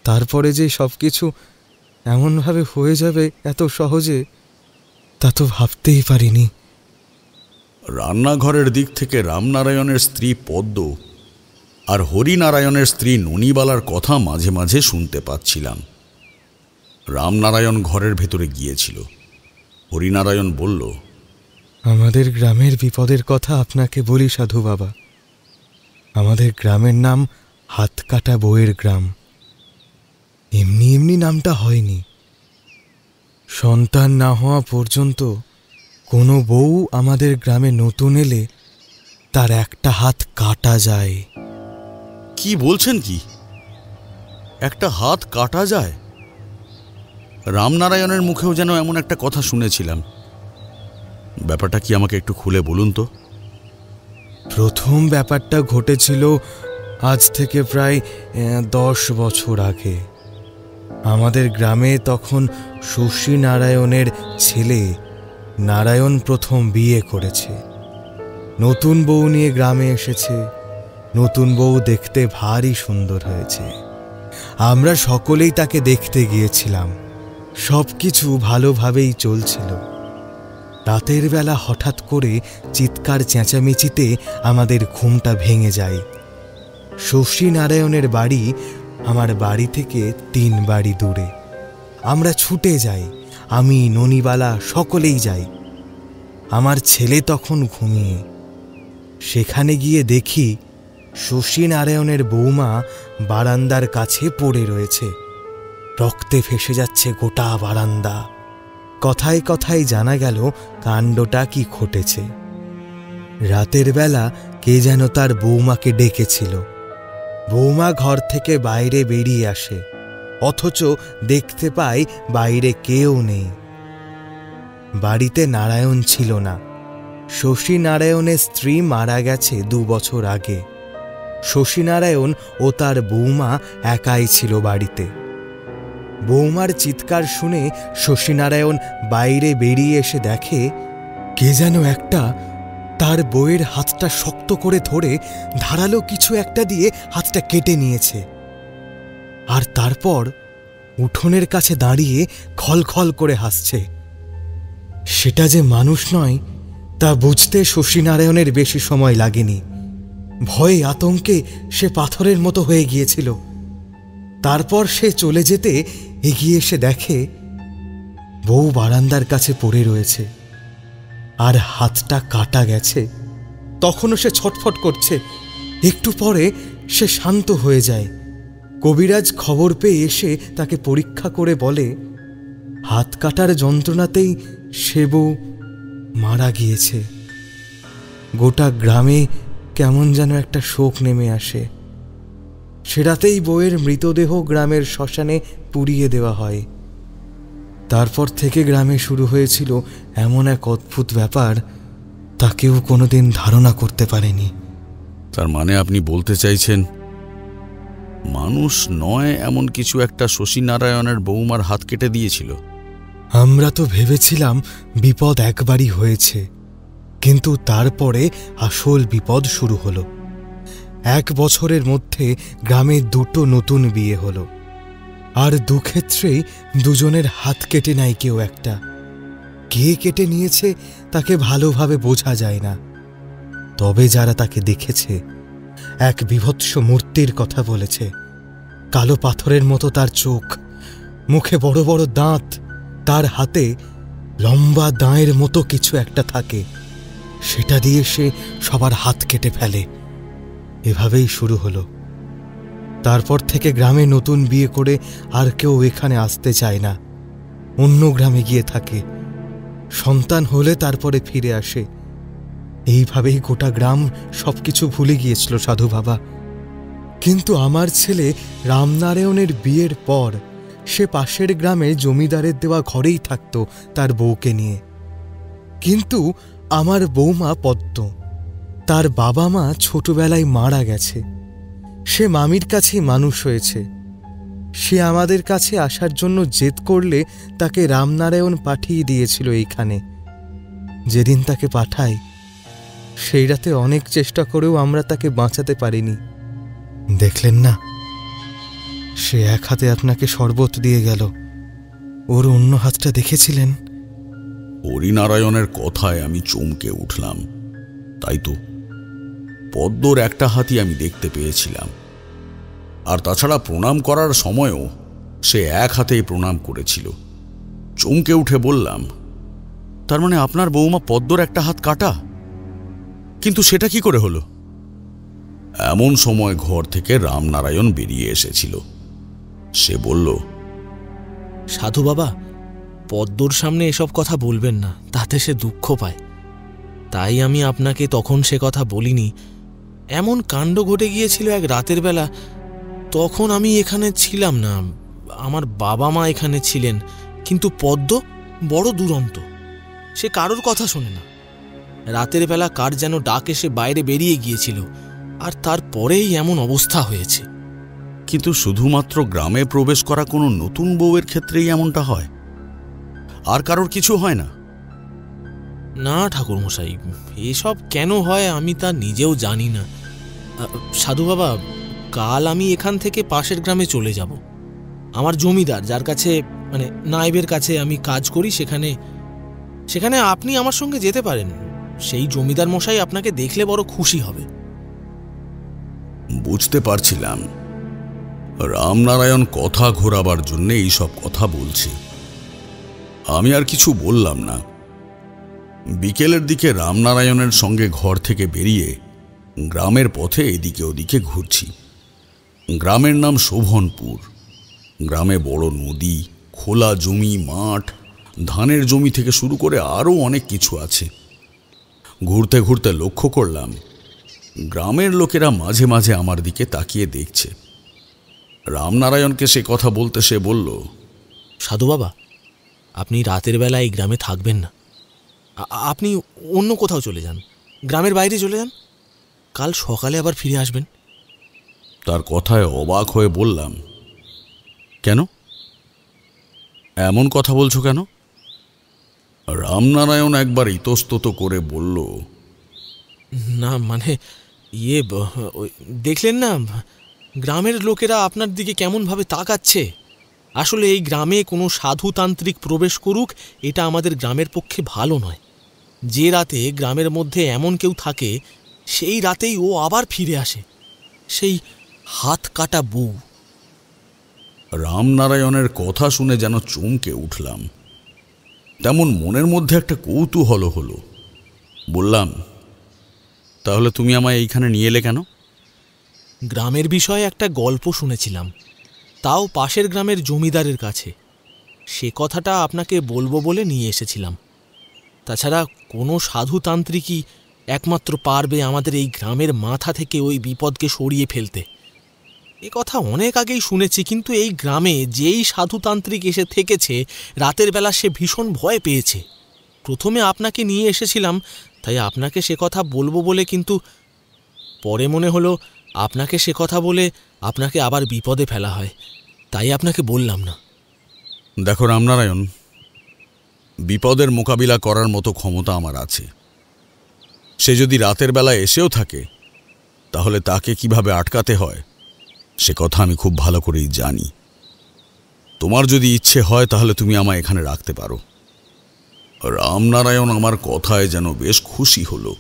তারপরে যে সবকিছু এমনভাবে হয়ে যাবে এত সহজে, তা তো ভাবতেই পারিনি। রান্নাঘরের দিক থেকে রামনারায়ণের স্ত্রী পদ্ম আর হরিনারায়ণের স্ত্রী ননিবালার কথা মাঝে মাঝে শুনতে পাচ্ছিলাম। রামনারায়ণ ঘরের ভেতরে গিয়েছিল। হরিনারায়ণ বলল, আমাদের গ্রামের বিপদের কথা আপনাকে বলি সাধু বাবা। আমাদের গ্রামের নাম হাতকাটা বউয়ের গ্রাম। এমনি এমনি নামটা হয়নি। সন্তান না হওয়া পর্যন্ত কোনো বউ আমাদের গ্রামে নতুন এলে তার একটা হাত কাটা যায়। কি বলছেন? কি একটা হাত কাটা যায়? রামনারায়ণের মুখেও যেন এমন একটা কথা শুনেছিলাম। ব্যাপারটা কি আমাকে একটু খুলে বলুন তো। প্রথম ব্যাপারটা ঘটেছিল আজ থেকে প্রায় 10 বছর আগে। আমাদের গ্রামে তখন শশী নারায়ণের ছেলে নারায়ণ প্রথম বিয়ে করেছে। নতুন বউ নিয়ে গ্রামে এসেছে। নতুন বউ দেখতে ভারী সুন্দর হয়েছে। আমরা সকলেই তাকে দেখতে গিয়েছিলাম। সবকিছু ভালোভাবেই চলছিল। রাতের বেলা হঠাৎ করে চিৎকার চেঁচামেচিতে আমাদের ঘুমটা ভেঙে যায়। শশী নারায়ণের বাড়ি আমার বাড়ি থেকে 3 বাড়ি দূরে। আমরা ছুটে যাই, আমি ননিবালা সকলেই যাই। আমার ছেলে তখন ঘুমিয়ে। সেখানে গিয়ে দেখি শশী নারায়ণের বৌমা বারান্দার কাছে পড়ে রয়েছে। রক্তে ফেসে যাচ্ছে গোটা বারান্দা। কথায় কথায় জানা গেল কাণ্ডটা কি ঘটেছে। রাতের বেলা কে যেন তার বৌমাকে ডেকেছিল। বৌমা ঘর থেকে বাইরে বেরিয়ে আসে, অথচ দেখতে পাই বাইরে কেউ নেই। বাড়িতে নারায়ণ ছিল না। শশী নারায়ণের স্ত্রী মারা গেছে 2 বছর আগে। শশী নারায়ণ ও তার বৌমা একাই ছিল বাড়িতে। বৌমার চিৎকার শুনে শশী নারায়ণ বাইরে বেরিয়ে এসে দেখে কে যেন একটা তার বউয়ের হাতটা শক্ত করে ধরে ধারালো কিছু একটা দিয়ে হাতটা কেটে নিয়েছে। আর তারপর উঠোনের কাছে দাঁড়িয়ে খলখল করে হাসছে। সেটা যে মানুষ নয় তা বুঝতে শশী নারায়ণের বেশি সময় লাগেনি। ভয়ে আতঙ্কে সে পাথরের মতো হয়ে গিয়েছিল। তারপর সে চলে যেতে এগিয়ে এসে দেখে বউ বারান্দার কাছে পড়ে রয়েছে আর হাতটা কাটা গেছে। তখনও সে ছটফট করছে। একটু পরে সে শান্ত হয়ে যায়। কবিরাজ খবর পেয়ে এসে তাকে পরীক্ষা করে বলে, হাত কাটার যন্ত্রণাতেই সে বউ মারা গিয়েছে। গোটা গ্রামে কেমন যেন একটা শোক নেমে আসে। সে রাতেই বউয়ের মৃতদেহ গ্রামের শ্মশানে পুড়িয়ে দেওয়া হয়। তারপর থেকে গ্রামে শুরু হয়েছিল এমন এক অদ্ভুত ব্যাপার, তা কেউ কোনোদিন ধারণা করতে পারেনি। তার মানে আপনি বলতে চাইছেন মানুষ নয় এমন কিছু একটা শশী নারায়ণের বৌমার হাত কেটে দিয়েছিল? আমরা তো ভেবেছিলাম বিপদ একবারই হয়েছে, কিন্তু তারপরে আসল বিপদ শুরু হলো। 1 বছরের মধ্যে গ্রামে 2টো নতুন বিয়ে হলো। আর 2 ক্ষেত্রেই দুজনের হাত কেটে নেয় কেউ একটা। কে কেটে নিয়েছে তাকে ভালোভাবে বোঝা যায় না। তবে যারা তাকে দেখেছে এক বিভৎস মূর্তির কথা বলেছে। কালো পাথরের মতো তার চোখ, মুখে বড় বড় দাঁত, তার হাতে লম্বা দাঁয়ের মতো কিছু একটা থাকে। সেটা দিয়ে সে সবার হাত কেটে ফেলে। এভাবেই শুরু হলো। তারপর থেকে গ্রামে নতুন বিয়ে করে আর কেউ এখানে আসতে চায় না, অন্য গ্রামে গিয়ে থাকে। সন্তান হলে তারপরে ফিরে আসে। এইভাবেই গোটা গ্রাম সবকিছু ভুলে গিয়েছিল সাধু বাবা। কিন্তু আমার ছেলে রামনারায়ণের বিয়ের পর সে পাশের গ্রামে জমিদারের দেওয়া ঘরেই থাকত তার বউকে নিয়ে। কিন্তু আমার বৌমা পদ্ম, তার বাবা মা ছোটবেলায় মারা গেছে। সে মামির কাছেই মানুষ হয়েছে। সে আমাদের কাছে আসার জন্য জেদ করলে তাকে রামনারায়ণ পাঠিয়ে দিয়েছিল এইখানে। যেদিন তাকে পাঠাই সেই রাতে অনেক চেষ্টা করেও আমরা তাকে বাঁচাতে পারিনি। দেখলেন না, সে এক হাতে আপনাকে শরবত দিয়ে গেল, ওর অন্য হাতটা দেখেছিলেন? হরিনারায়ণের কথায় আমি চমকে উঠলাম। তাই তো, পদ্মর একটা হাতই আমি দেখতে পেয়েছিলাম। আর তাছাড়া প্রণাম করার সময়ও সে এক হাতেই প্রণাম করেছিল। চমকে উঠে বললাম, তার মানে আপনার বৌমা পদ্মর একটা হাত কাটা? কিন্তু সেটা কি করে হলো? এমন সময় ঘর থেকে রামনারায়ণ বেরিয়ে এসেছিল। সে বলল, সাধু বাবা, পদ্মর সামনে এসব কথা বলবেন না, তাতে সে দুঃখ পায়। তাই আমি আপনাকে তখন সে কথা বলিনি। এমন কাণ্ড ঘটে গিয়েছিল এক রাতের বেলা, তখন আমি এখানে ছিলাম না, আমার বাবা মা এখানে ছিলেন। কিন্তু পদ্ম বড় দুরন্ত, সে কারোর কথা শোনে না। রাতের বেলা কার যেন ডাক এসে বাইরে বেরিয়ে গিয়েছিল, আর তারপরেই এমন অবস্থা হয়েছে। কিন্তু শুধুমাত্র গ্রামে প্রবেশ করা কোনো নতুন বউয়ের ক্ষেত্রেই এমনটা হয়, আর কারোর কিছু হয় না? না ঠাকুরমশাই, এসব কেন হয় আমি তা নিজেও জানি না। সাধু বাবা, কাল আমি এখান থেকে পাশের গ্রামে চলে যাব। আমার জমিদার, যার কাছে মানে নায়েবের কাছে আমি কাজ করি, সেখানে আপনি আমার সঙ্গে যেতে পারেন। সেই জমিদার মশাই আপনাকে দেখলে বড় খুশি হবে। বুঝতে পারছিলাম রামনারায়ণ কথা ঘোরাবার জন্য এইসব কথা বলছে। আমি আর কিছু বললাম না। বিকেলের দিকে রামনারায়ণের সঙ্গে ঘর থেকে বেরিয়ে গ্রামের পথে এদিকে ওদিকে ঘুরছি। গ্রামের নাম শোভনপুর। গ্রামে বড় নদী, খোলা জমি, মাঠ, ধানের জমি থেকে শুরু করে আরও অনেক কিছু আছে। ঘুরতে ঘুরতে লক্ষ্য করলাম গ্রামের লোকেরা মাঝে মাঝে আমার দিকে তাকিয়ে দেখছে। রামনারায়ণকে সে কথা বলতে সে বলল, সাধু বাবা, আপনি রাতের বেলা এই গ্রামে থাকবেন না, আপনি অন্য কোথাও চলে যান, গ্রামের বাইরে চলে যান, কাল সকালে আবার ফিরে আসবেন। তার কথায় অবাক হয়ে বললাম, কেন? এমন কথা বলছো কেন? রামনারায়ণ একবার ইতস্তত করে বলল, না মানে দেখলেন না, গ্রামের লোকেরা আপনার দিকে কেমনভাবে তাকাচ্ছে। আসলে এই গ্রামে কোনো সাধুতান্ত্রিক প্রবেশ করুক, এটা আমাদের গ্রামের পক্ষে ভালো নয়। যে রাতে গ্রামের মধ্যে এমন কেউ থাকে, সেই রাতেই ও আবার ফিরে আসে, সেই হাত কাটা বউ। রামনারায়ণের কথা শুনে যেন চমকে উঠলাম। তেমন মনের মধ্যে একটা কৌতূহল হলো। বললাম, তাহলে তুমি আমায় এইখানে নিয়ে এলে কেন? গ্রামের বিষয়ে একটা গল্প শুনেছিলাম, তাও পাশের গ্রামের জমিদারের কাছে। সে কথাটা আপনাকে বলবো বলে নিয়ে এসেছিলাম। তাছাড়া কোনো সাধুতান্ত্রিকই একমাত্র পারবে আমাদের এই গ্রামের মাথা থেকে ওই বিপদকে সরিয়ে ফেলতে। এ কথা অনেক আগেই শুনেছি, কিন্তু এই গ্রামে যেই সাধুতান্ত্রিক এসে থেকেছে, রাতের বেলা সে ভীষণ ভয় পেয়েছে। প্রথমে আপনাকে নিয়ে এসেছিলাম, তাই আপনাকে সে কথা বলবো বলে, কিন্তু পরে মনে হলো আপনাকে সে কথা বলে আপনাকে আবার বিপদে ফেলা হয়, তাই আপনাকে বললাম না। দেখো রামনারায়ণ, বিপদের মোকাবিলা করার মতো ক্ষমতা আমার আছে। সে যদি রাতের বেলা এসেও থাকে, তাহলে তাকে কিভাবে আটকাতে হয় সে কথা আমি খুব ভালো করেই জানি। তোমার যদি ইচ্ছে হয় তাহলে তুমি আমায় এখানে রাখতে পারো। রামনারায়ণ আমার কথায় যেন বেশ খুশি হলো।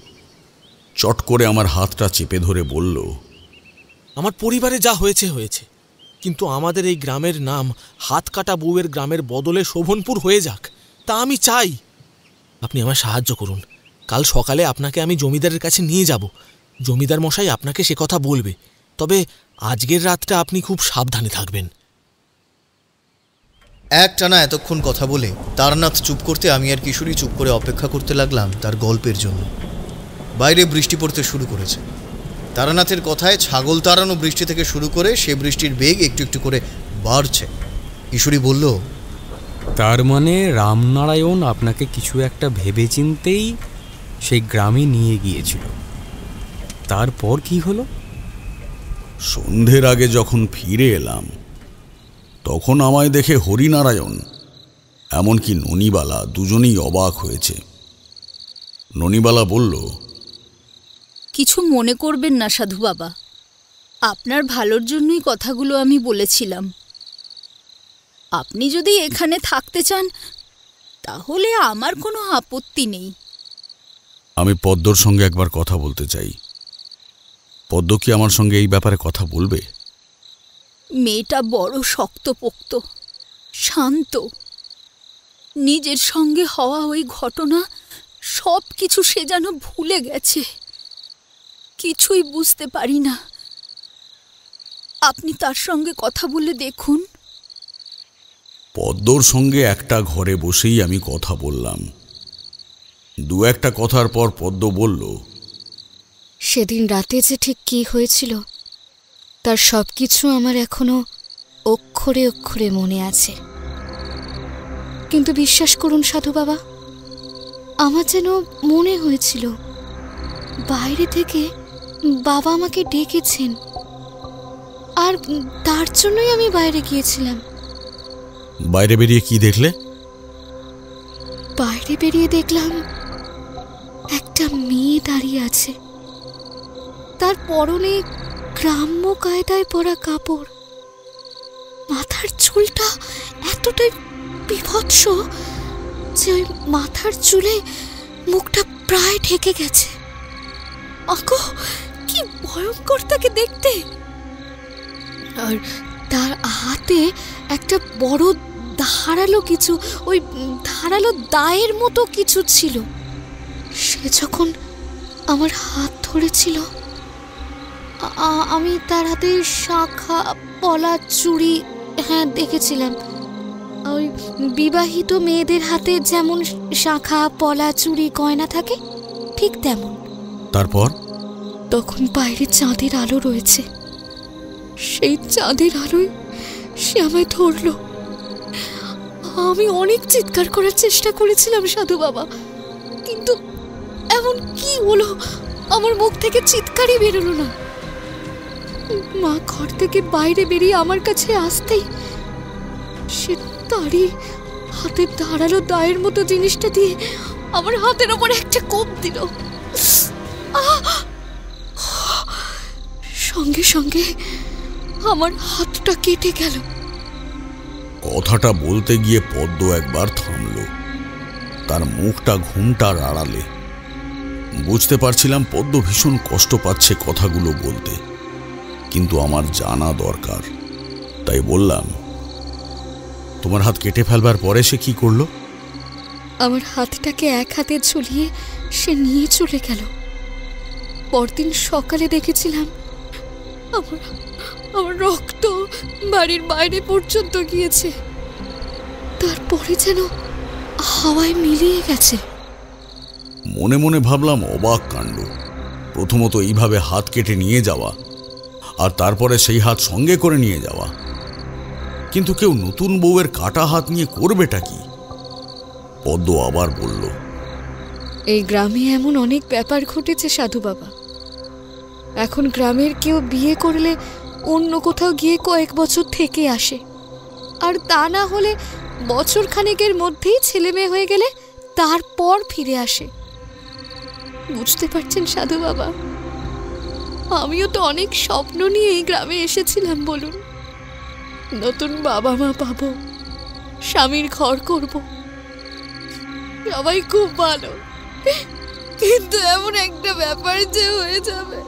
চট করে আমার হাতটা চেপে ধরে বলল, আমার পরিবারে যা হয়েছে হয়েছে, কিন্তু আমাদের এই গ্রামের নাম হাত কাটা বউয়ের গ্রামের বদলে শোভনপুর হয়ে যাক, তা আমি চাই। আপনি আমায় সাহায্য করুন। কাল সকালে আপনাকে আমি জমিদারের কাছে নিয়ে যাব। জমিদার মশাই আপনাকে সে কথা বলবে, তবে আজকের রাতটা আপনি খুব সাবধানে থাকবেন। একটানা এতক্ষণ কথা বলে তারানাথ চুপ করতে আমি আর কিশোরী চুপ করে অপেক্ষা করতে লাগলাম তার গল্পের জন্য। বাইরে বৃষ্টি পড়তে শুরু করেছে। তারানাথের কথায় ছাগল তাড়ানো বৃষ্টি থেকে শুরু করে সে বৃষ্টির বেগ একটু একটু করে বাড়ছে। কিশোরী বলল, তার মানে রামনারায়ণ আপনাকে কিছু একটা ভেবে চিন্তেই সেই গ্রামে নিয়ে গিয়েছিল। তারপর কি হলো? সন্ধ্যের আগে যখন ফিরে এলাম তখন আমায় দেখে হরিনারায়ণ এমনকি ননিবালা দুজনেই অবাক হয়েছে। ননিবালা বলল, কিছু মনে করবেন না সাধু বাবা, আপনার ভালোর জন্যই কথাগুলো আমি বলেছিলাম। আপনি যদি এখানে থাকতে চান তাহলে আমার কোনো আপত্তি নেই। আমি পদ্মর সঙ্গে একবার কথা বলতে চাই। পদ্ম কি আমার সঙ্গে এই ব্যাপারে কথা বলবে? মেয়েটা বড় শক্তপোক্ত, শান্ত। নিজের সঙ্গে হওয়া ওই ঘটনা সব কিছু সে যেন ভুলে গেছে, কিছুই বুঝতে পারি না। আপনি তার সঙ্গে কথা বলে দেখুন। পদ্মর সঙ্গে একটা ঘরে বসেই আমি কথা বললাম। দু একটা কথার পর পদ্ম বলল, সেদিন রাতে যে ঠিক কি হয়েছিল তার সব কিছু আমার এখনো অক্ষরে অক্ষরে মনে আছে। কিন্তু বিশ্বাস করুন সাধু বাবা, আমার যেন মনে হয়েছিল বাইরে থেকে বাবা আমাকে ডেকেছেন, আর তার জন্যই আমি বাইরে গিয়েছিলাম। বাইরে বেরিয়ে কি দেখলে? বাইরে বেরিয়ে দেখলাম একটা মেয়ে দাঁড়িয়ে আছে, তার পরনে গ্রাম্য কায়দায় পরা কাপড়, মাথার চুলটা এতটাই বিভৎস যে ওই মাথার চুলে মুখটা প্রায় ঢেকে গেছে। আগো, কি ভয়ঙ্কর তাকে দেখতে! আর তার হাতে একটা বড় ধারালো কিছু, ওই ধারালো দায়ের মতো কিছু ছিল। সে যখন আমার হাত ধরেছিল, আমি তার হাতে শাঁখা পলা চুড়ি, হ্যাঁ দেখেছিলাম, ওই বিবাহিত মেয়েদের হাতে যেমন শাঁখা পলা চুড়ি গয়না থাকে ঠিক তেমন। তারপর? তখন বাইরে চাঁদের আলো রয়েছে, সেই চাঁদের আলোয় সে আমায় ধরল। আমি অনেক চিৎকার করার চেষ্টা করেছিলাম সাধু বাবা, কিন্তু এমন কি হলো আমার মুখ থেকে চিৎকারই বেরোলো না। মা ঘর থেকে বাইরে বেরিয়ে আমার কাছে আসতেই সে তারই হাতের ধারালো দায়ের মতো জিনিসটা দিয়ে আমার হাতের ওপর একটা কোপ দিল। সঙ্গে সঙ্গে আমার হাতটা কেটে গেল। কথাটা বলতে গিয়ে পদ্ম একবার থামল, তার মুখটা ঘুমটার আড়ালে। বুঝতে পারছিলাম পদ্ম ভীষণ কষ্ট পাচ্ছে কথাগুলো বলতে, কিন্তু আমার জানা দরকার। তাই বললাম, তোমার হাত কেটে ফেলবার পরে সে কি করলো? আমার হাতটাকে এক হাতে ঝুলিয়ে সে নিয়ে চলে গেল। পরদিন সকালে দেখেছিলাম আমার রক্ত বাড়ির বাইরে পর্যন্ত গিয়েছে, তারপরে যেন হাওয়ায় মিলিয়ে গেছে। মনে মনে ভাবলাম, অবাক কাণ্ড। প্রথমত এইভাবে হাত কেটে নিয়ে যাওয়া, আর তারপরে সেই হাত সঙ্গে করে নিয়ে যাওয়া। কিন্তু কেউ নতুন বউয়ের কাটা হাত নিয়ে করবেটা কি? পদ্ম আবার বলল, এই গ্রামে এমন অনেক ব্যাপার ঘটেছে সাধু বাবা। এখন গ্রামের কেউ বিয়ে করলে অন্য কোথাও গিয়ে কয়েক বছর থেকে আসে, আর তা না হলে বছর খানেকের মধ্যেই ছেলে মেয়ে হয়ে গেলে তারপর ফিরে আসে। বুঝতে পারছেন সাধু বাবা, আমিও তো অনেক স্বপ্ন নিয়ে এই গ্রামে এসেছিলাম বলুন। নতুন বাবা মা পাবো, স্বামীর ঘর করব, সবাই খুব ভালো, কিন্তু এমন একটা ব্যাপার যে হয়ে যাবে।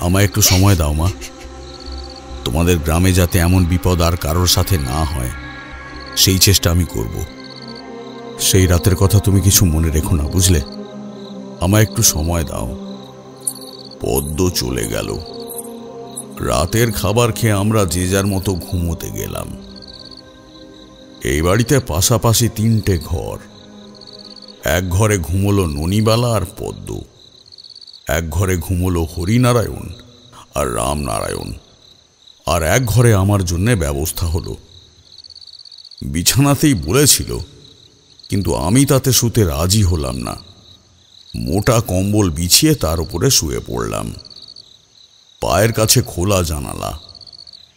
আমায় একটু সময় দাও মা। তোমাদের গ্রামে যাতে এমন বিপদ আর কারোর সাথে না হয় সেই চেষ্টা আমি করব। সেই রাতের কথা তুমি কিছু মনে রেখো না, বুঝলে? আমায় একটু সময় দাও। পদ্ম চলে গেল। রাতের খাবার খেয়ে আমরা যে যার মতো ঘুমোতে গেলাম। এই বাড়িতে পাশাপাশি 3টে ঘর। এক ঘরে ঘুমোলো ননিবালা আর পদ্ম, এক ঘরে ঘুমোলো হরিনারায়ণ আর রামনারায়ণ, আর এক ঘরে আমার জন্যে ব্যবস্থা হলো। বিছানাতেই বলেছিল, কিন্তু আমি তাতে শুতে রাজি হলাম না। মোটা কম্বল বিছিয়ে তার উপরে শুয়ে পড়লাম। পায়ের কাছে খোলা জানালা,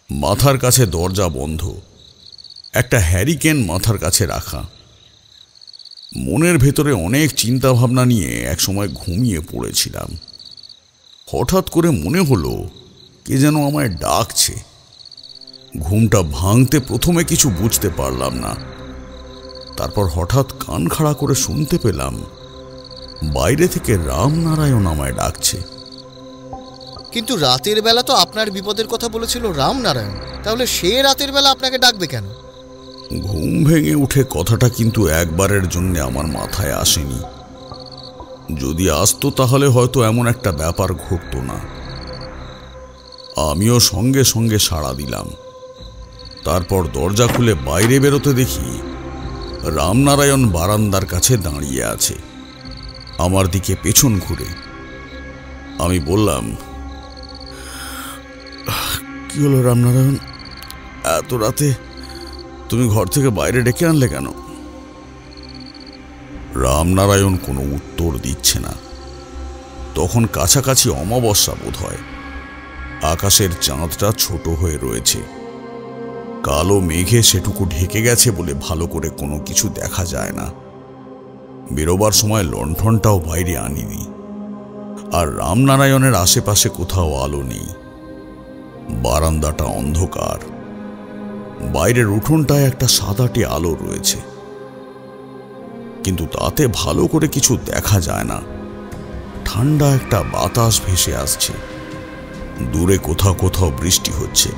মাথার কাছে দরজা বন্ধ, একটা হ্যারিকেন মাথার কাছে রাখা। মনের ভেতরে অনেক চিন্তা ভাবনা নিয়ে একসময় ঘুমিয়ে পড়েছিলাম। হঠাৎ করে মনে হলো কে যেন আমায় ডাকছে। ঘুমটা ভাঙতে প্রথমে কিছু বুঝতে পারলাম না। তারপর হঠাৎ কান খাড়া করে শুনতে পেলাম বাইরে থেকে রামনারায়ণ আমায় ডাকছে। কিন্তু রাতের বেলা তো আপনার বিপদের কথা বলেছিল রামনারায়ণ, তাহলে সে রাতের বেলা আপনাকে ডাকবে কেন? ঘুম ভেঙে উঠে কথাটা কিন্তু একবারের জন্য আমার মাথায় আসেনি। যদি আসতো তাহলে হয়তো এমন একটা ব্যাপার ঘটতো না। আমিও সঙ্গে সঙ্গে সাড়া দিলাম। তারপর দরজা খুলে বাইরে বেরোতে দেখি রামনারায়ণ বারান্দার কাছে দাঁড়িয়ে আছে, আমার দিকে পেছন ঘুরে। আমি বললাম, কি হলো রামনারায়ণ, এত রাতে তুমি ঘর থেকে বাইরে ডেকে আনলে কেন? রামনারায়ণ কোনো উত্তর দিচ্ছে না। তখন কাছাকাছি অমাবস্যা বোধ হয়। আকাশের চাঁদটা ছোট হয়ে রয়েছে। কালো মেঘে সেটুকু ঢেকে গেছে বলে ভালো করে কোনো কিছু দেখা যায় না। বেরোবার সময় লণ্ঠনটাও বাইরে আনিনি, আর রামনারায়ণের আশেপাশে কোথাও আলো নেই। বারান্দাটা অন্ধকার। বাইরের উঠোনটায় একটা সাদাটে আলো রয়েছে, কিন্তু তাতে ভালো করে কিছু দেখা যায় না। ঠান্ডা একটা বাতাস ভেসে আসছে। দূরে কোথাও কোথাও বৃষ্টি হচ্ছে।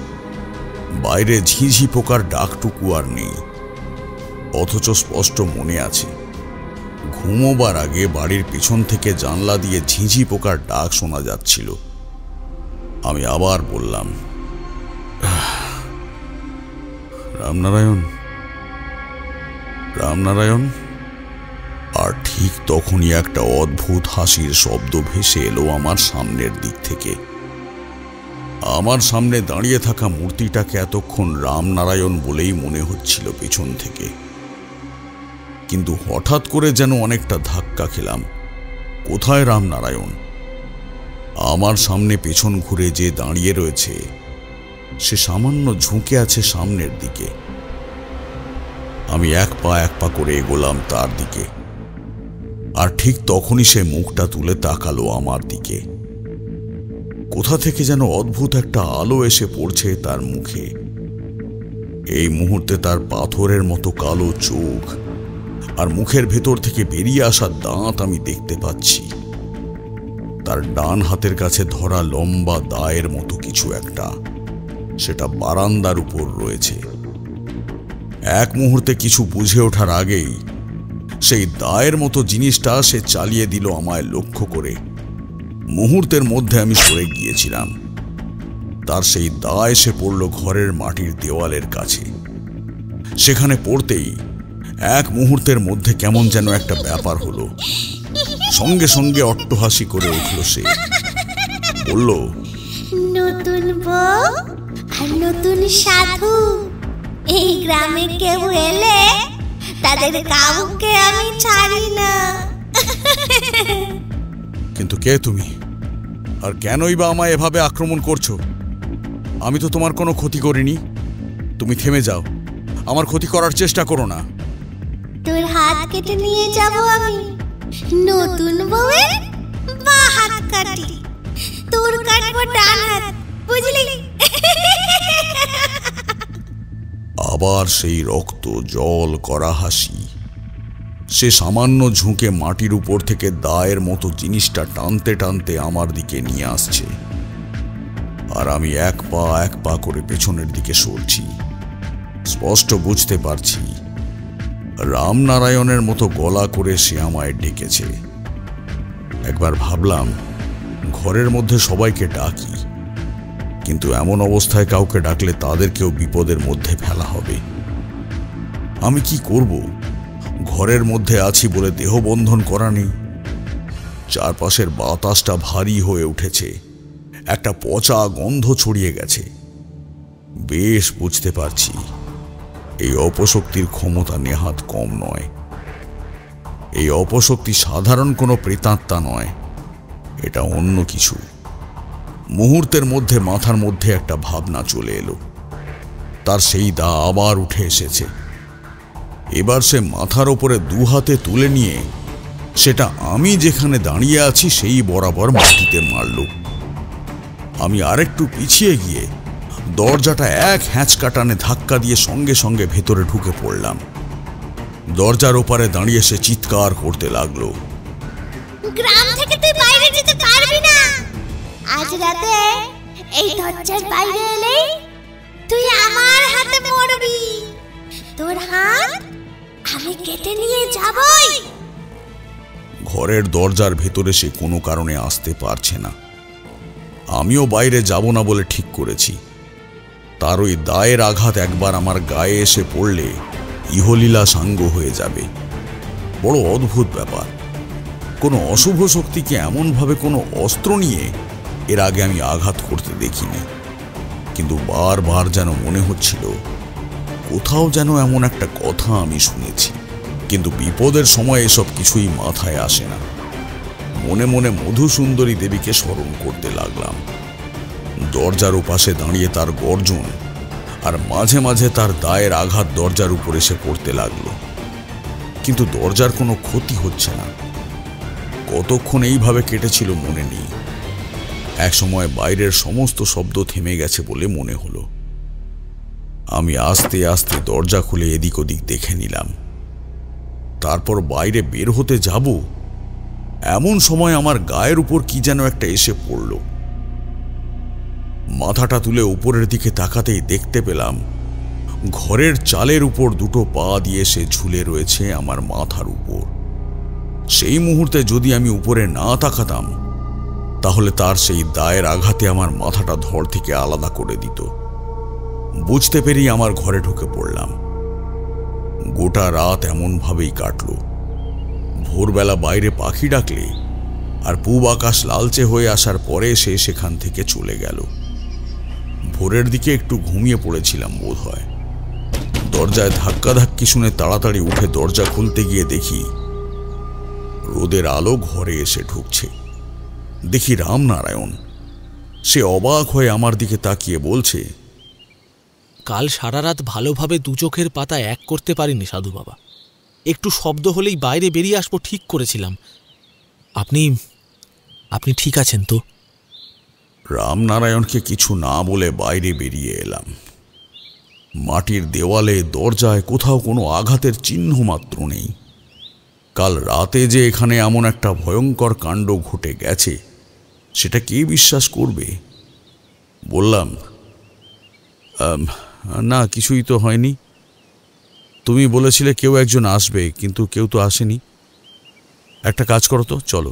বাইরে ঝিঝি পোকার ডাকটুকু আর নেই। অথচ স্পষ্ট মনে আছে, ঘুমোবার আগে বাড়ির পিছন থেকে জানলা দিয়ে ঝিঝি পোকার ডাক শোনা যাচ্ছিল। আমি আবার বললাম, রামনারায়ণ, রামনারায়ণ। আর ঠিক তখনই একটা অদ্ভুত হাসির শব্দ ভেসে এলো আমার সামনের দিক থেকে। আমার সামনে দাঁড়িয়ে থাকা মূর্তিটাকে এতক্ষণ রামনারায়ণ বলেই মনে হচ্ছিল পেছন থেকে, কিন্তু হঠাৎ করে যেন অনেকটা ধাক্কা খেলাম। কোথায় রামনারায়ণ? আমার সামনে পেছন ঘুরে যে দাঁড়িয়ে রয়েছে সে সামান্য ঝুঁকে আছে সামনের দিকে। আমি এক পা করে এগোলাম তার দিকে, আর ঠিক তখনই সে মুখটা তুলে তাকালো আমার দিকে। কোথা থেকে যেন অদ্ভুত একটা আলো এসে পড়ছে তার মুখে। এই মুহূর্তে তার পাথরের মতো কালো চোখ আর মুখের ভেতর থেকে বেরিয়ে আসা দাঁত আমি দেখতে পাচ্ছি। তার ডান হাতের কাছে ধরা লম্বা দায়ের মতো কিছু একটা, সেটা বারান্দার উপর রয়েছে। এক মুহূর্তে কিছু বুঝে ওঠার আগেই সেই দায়ের মতো জিনিসটা সে চালিয়ে দিল আমায় লক্ষ্য করে। মুহূর্তের মধ্যে আমি সরে গিয়েছিলাম। তার সেই দা এসে পড়ল ঘরের মাটির দেওয়ালের কাছে। সেখানে পড়তেই এক মুহূর্তের মধ্যে কেমন যেন একটা ব্যাপার হলো। সঙ্গে সঙ্গে অট্টহাসি করে উঠল সে। বলল, নতুন বউ আর নতুন সাধু, এই গ্রামে কেউ এলে তাদের কাউকে আমি ছাড়ি না। কিন্তু কে তুমি, আর কেনই বা আমায় এভাবে আক্রমণ করছো? আমি তো তোমার কোনো ক্ষতি করিনি। তুমি থেমে যাও, আমার ক্ষতি করার চেষ্টা করো না। তোর হাত কেটে নিয়ে যাব আমি। নতুন বউয়ের বাঁ হাত কাটি, তোর কাটবো ডান হাত, বুঝলি? আবার সেই রক্ত জল করা হাসি। সে সামান্য ঝুঁকে মাটির উপর থেকে দায়ের মতো জিনিসটা টানতে টানতে আমার দিকে নিয়ে আসছে, আর আমি এক পা করে পেছনের দিকে সরছি। স্পষ্ট বুঝতে পারছি রামনারায়ণের মতো গলা করে সে আমায় ডেকেছে। একবার ভাবলাম ঘরের মধ্যে সবাইকে ডাকি, কিন্তু এমন অবস্থায় কাউকে ডাকলে তাদেরকেও বিপদের মধ্যে ফেলা হবে। আমি কি করব? ঘরের মধ্যে আছি বলে দেহবন্ধন করা নেই। চারপাশের বাতাসটা ভারী হয়ে উঠেছে, একটা পচা গন্ধ ছড়িয়ে গেছে। বেশ বুঝতে পারছি এই অপশক্তির ক্ষমতা নেহাত কম নয়। এই অপশক্তি সাধারণ কোনো প্রেতাত্মা নয়, এটা অন্য কিছু। মুহূর্তের মধ্যে মাথার মধ্যে একটা ভাবনা চলে এলো। তার সেই দা আবার উঠে এসেছে। এবার সে মাথার ওপরে দু হাতে তুলে নিয়ে সেটা আমি যেখানে দাঁড়িয়ে আছি সেই বরাবর মাটিতে মারল। আমি আরেকটু পিছিয়ে গিয়ে দরজাটা এক হ্যাঁচকা টানে ধাক্কা দিয়ে সঙ্গে সঙ্গে ভেতরে ঢুকে পড়লাম। দরজার ওপারে দাঁড়িয়ে সে চিৎকার করতে লাগলো, গ্রাম থেকে তুই বাইরে যেতে পারবি না। আজ রাতে এই দরজার বাইরে এলেই তুই আমার হাতে মরবি। তোর হাত আমি কেটে নিয়ে যাবই। ঘরের দরজার ভেতরে সে কোনো কারণে আসতে পারছে না। আমিও বাইরে যাব না বলে ঠিক করেছি। তার ওই দায়ের আঘাত একবার আমার গায়ে এসে পড়লে ইহলীলা সাঙ্গ হয়ে যাবে। বড় অদ্ভুত ব্যাপার, কোনো অশুভ শক্তিকে এমনভাবে কোনো অস্ত্র নিয়ে এর আগে আমি আঘাত করতে দেখিনি। কিন্তু বারবার যেন মনে হচ্ছিল কোথাও যেন এমন একটা কথা আমি শুনেছি। কিন্তু বিপদের সময় এসব কিছুই মাথায় আসে না। মনে মনে মধুসুন্দরী দেবীকে স্মরণ করতে লাগলাম। দরজার ওপাশে দাঁড়িয়ে তার গর্জন আর মাঝে মাঝে তার দায়ের আঘাত দরজার উপর এসে পড়তে লাগলো, কিন্তু দরজার কোনো ক্ষতি হচ্ছে না। কতক্ষণ এইভাবে কেটেছিল মনে নেই। একসময় বাইরের সমস্ত শব্দ থেমে গেছে বলে মনে হলো। আমি আস্তে আস্তে দরজা খুলে এদিক ওদিক দেখে নিলাম। তারপর বাইরে বের হতে যাব, এমন সময় আমার গায়ের উপর কি যেন একটা এসে পড়ল। মাথাটা তুলে উপরের দিকে তাকাতেই দেখতে পেলাম ঘরের চালের উপর দুটো পা দিয়ে সে ঝুলে রয়েছে আমার মাথার উপর। সেই মুহূর্তে যদি আমি উপরে না তাকাতাম তাহলে তার সেই দায়ের আঘাতে আমার মাথাটা ধড় থেকে আলাদা করে দিত। বুঝতে পেরেই আমার ঘরে ঢুকে পড়লাম। গোটা রাত এমনভাবেই কাটল। ভোরবেলা বাইরে পাখি ডাকলে আর পূব আকাশ লালচে হয়ে আসার পরে সে সেখান থেকে চলে গেল। ভোরের দিকে একটু ঘুমিয়ে পড়েছিলাম বোধ হয়। দরজায় ধাক্কাধাক্কি শুনে তাড়াতাড়ি উঠে দরজা খুলতে গিয়ে দেখি রোদের আলো ঘরে এসে ঢুকছে। দেখি রামনারায়ণ। সে অবাক হয়ে আমার দিকে তাকিয়ে বলছে, কাল সারা রাত ভালোভাবে দু চোখের পাতা এক করতে পারিনি সাধু বাবা। একটু শব্দ হলেই বাইরে বেরিয়ে আসবো ঠিক করেছিলাম। আপনি আপনি ঠিক আছেন তো? রামনারায়ণকে কিছু না বলে বাইরে বেরিয়ে এলাম। মাটির দেওয়ালে দরজায় কোথাও কোনো আঘাতের চিহ্ন মাত্র নেই। কাল রাতে যে এখানে এমন একটা ভয়ঙ্কর কাণ্ড ঘটে গেছে সেটা কে বিশ্বাস করবে? বললাম, না কিছুই তো হয়নি। তুমি বলেছিলে কেউ একজন আসবে, কিন্তু কেউ তো আসেনি। একটা কাজ করো তো, চলো।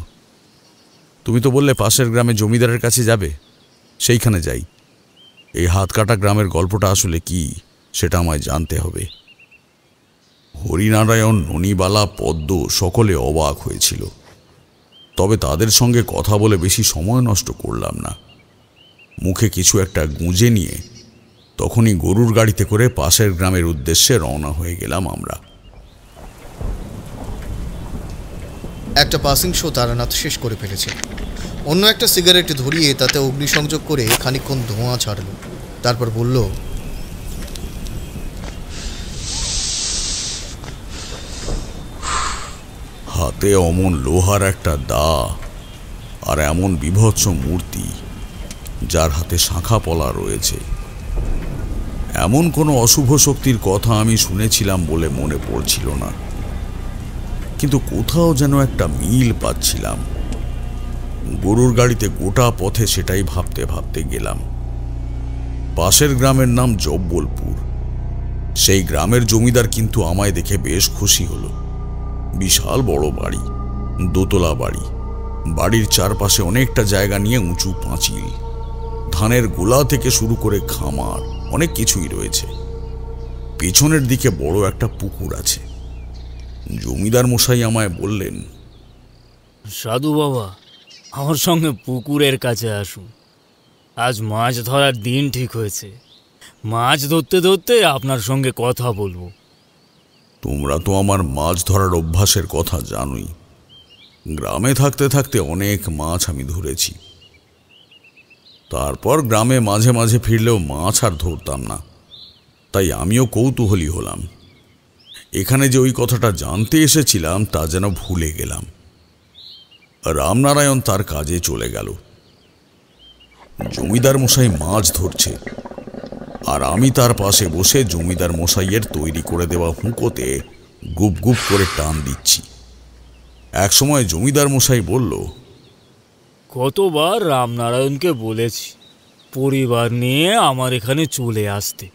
তুমি তো বললে পাশের গ্রামে জমিদারের কাছে যাবে, সেইখানে যাই। এই হাত কাটা গ্রামের গল্পটা আসলে কি সেটা আমায় জানতে হবে। হরিনারায়ণ, ননিবালা, পদ্ম সকলে অবাক হয়েছিল। তবে তাদের সঙ্গে কথা বলে বেশি সময় নষ্ট করলাম না। মুখে কিছু একটা গুঁজে নিয়ে তখনই গরুর গাড়িতে করে পাশের গ্রামের উদ্দেশ্যে রওনা হয়ে গেলাম আমরা। একটা পাসিং শো তারানাথ শেষ করে ফেলেছে। অন্য একটা সিগারেট ধরিয়ে তাতে অগ্নিসংযোগ করে খানিকক্ষণ ধোঁয়া ছাড়ল। তারপর বলল, হাতে অমন লোহার একটা দা আর এমন বিভৎস মূর্তি যার হাতে শাঁখা পলা রয়েছে, এমন কোনো অশুভ শক্তির কথা আমি শুনেছিলাম বলে মনে পড়ছিল না। কিন্তু কোথাও যেন একটা মিল পাচ্ছিলাম। গরুর গাড়িতে গোটা পথে সেটাই ভাবতে ভাবতে গেলাম। পাশের গ্রামের নাম জব্বলপুর। সেই গ্রামের জমিদার কিন্তু আমায় দেখে বেশ খুশি হলো। বিশাল বড় বাড়ি, দোতলা বাড়ি, বাড়ির চারপাশে অনেকটা জায়গা নিয়ে উঁচু পাঁচিল, ধানের গোলা থেকে শুরু করে খামার, অনেক কিছুই রয়েছে। পেছনের দিকে বড় একটা পুকুর আছে। জমিদার মশাই আমায় বললেন, সাধু বাবা, আমার সঙ্গে পুকুরের কাছে আসুন। আজ মাছ ধরার দিন ঠিক হয়েছে। মাছ ধরতে ধরতে আপনার সঙ্গে কথা বলবো। তোমরা তো আমার মাছ ধরার অভ্যাসের কথা জানোই। গ্রামে থাকতে থাকতে অনেক মাছ আমি ধরেছি। তারপর গ্রামে মাঝে মাঝে ফিরলেও মাছ আর ধরতাম না, তাই আমিও কৌতূহলী হলাম। এখানে যে ওই কথাটা জানতে এসেছিলাম তা যেন ভুলে গেলাম। রামনারায়ণ তার কাজে চলে গেল। জমিদার মশাই মাছ ধরছে, আর আমি তার পাশে বসে জমিদার মশাইয়ের তৈরি করে দেওয়া হুঁকোতে গুপ গুপ করে টান দিচ্ছি। একসময় জমিদার মশাই বলল, কতবার রামনারায়ণকে বলেছি পরিবার নিয়ে আমার এখানে চলে আসতে।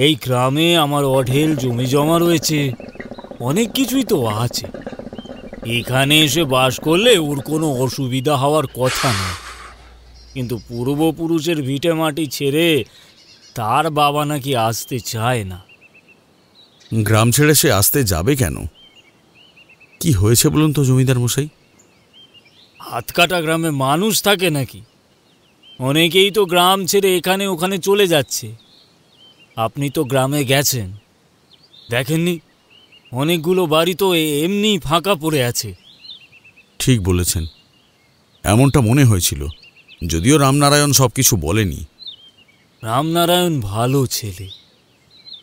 এই গ্রামে আমার অঢেল জমি জমা রয়েছে, অনেক কিছুই তো আছে। এখানে এসে বাস করলে ওর কোনো অসুবিধা হওয়ার কথা না। কিন্তু পূর্বপুরুষের ভিটে মাটি ছেড়ে তার বাবা নাকি আসতে চায় না। গ্রাম ছেড়ে সে আসতে যাবে কেন? কি হয়েছে বলুন তো জমিদার মশাই? হাতকাটা গ্রামে মানুষ থাকে নাকি? অনেকেই তো গ্রাম ছেড়ে এখানে ওখানে চলে যাচ্ছে। আপনি তো গ্রামে গেছেন, দেখেননি? অনেকগুলো বাড়ি তো এমনি ফাঁকা পড়ে আছে। ঠিক বলেছেন, এমনটা মনে হয়েছিল, যদিও রামনারায়ণ সবকিছু বলেনি। রামনারায়ণ ভালো ছেলে,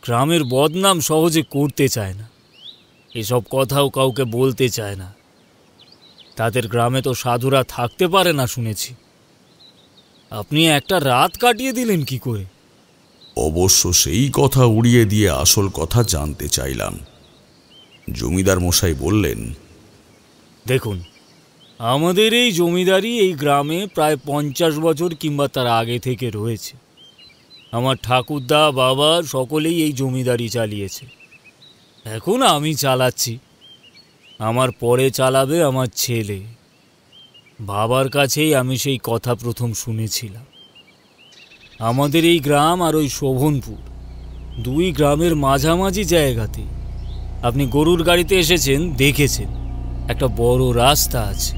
গ্রামের বদনাম সহজে করতে চায় না, এসব কথাও কাউকে বলতে চায় না। তাদের গ্রামে তো সাধুরা থাকতে পারে না শুনেছি। আপনি একটা রাত কাটিয়ে দিলেন কি করে? অবশ্য সেই কথা উড়িয়ে দিয়ে আসল কথা জানতে চাইলাম। জমিদার মশাই বললেন, দেখুন, আমাদের এই জমিদারি এই গ্রামে প্রায় 50 বছর কিংবা তার আগে থেকে রয়েছে। আমার ঠাকুরদা, বাবা সকলেই এই জমিদারি চালিয়েছে। এখন আমি চালাচ্ছি, আমার পরে চালাবে আমার ছেলে। বাবার কাছেই আমি সেই কথা প্রথম শুনেছিলাম। আমাদের এই গ্রাম আর ওই শোভনপুর, দুই গ্রামের মাঝামাঝি জায়গাতে আপনি গরুর গাড়িতে এসেছেন, দেখেছেন একটা বড় রাস্তা আছে।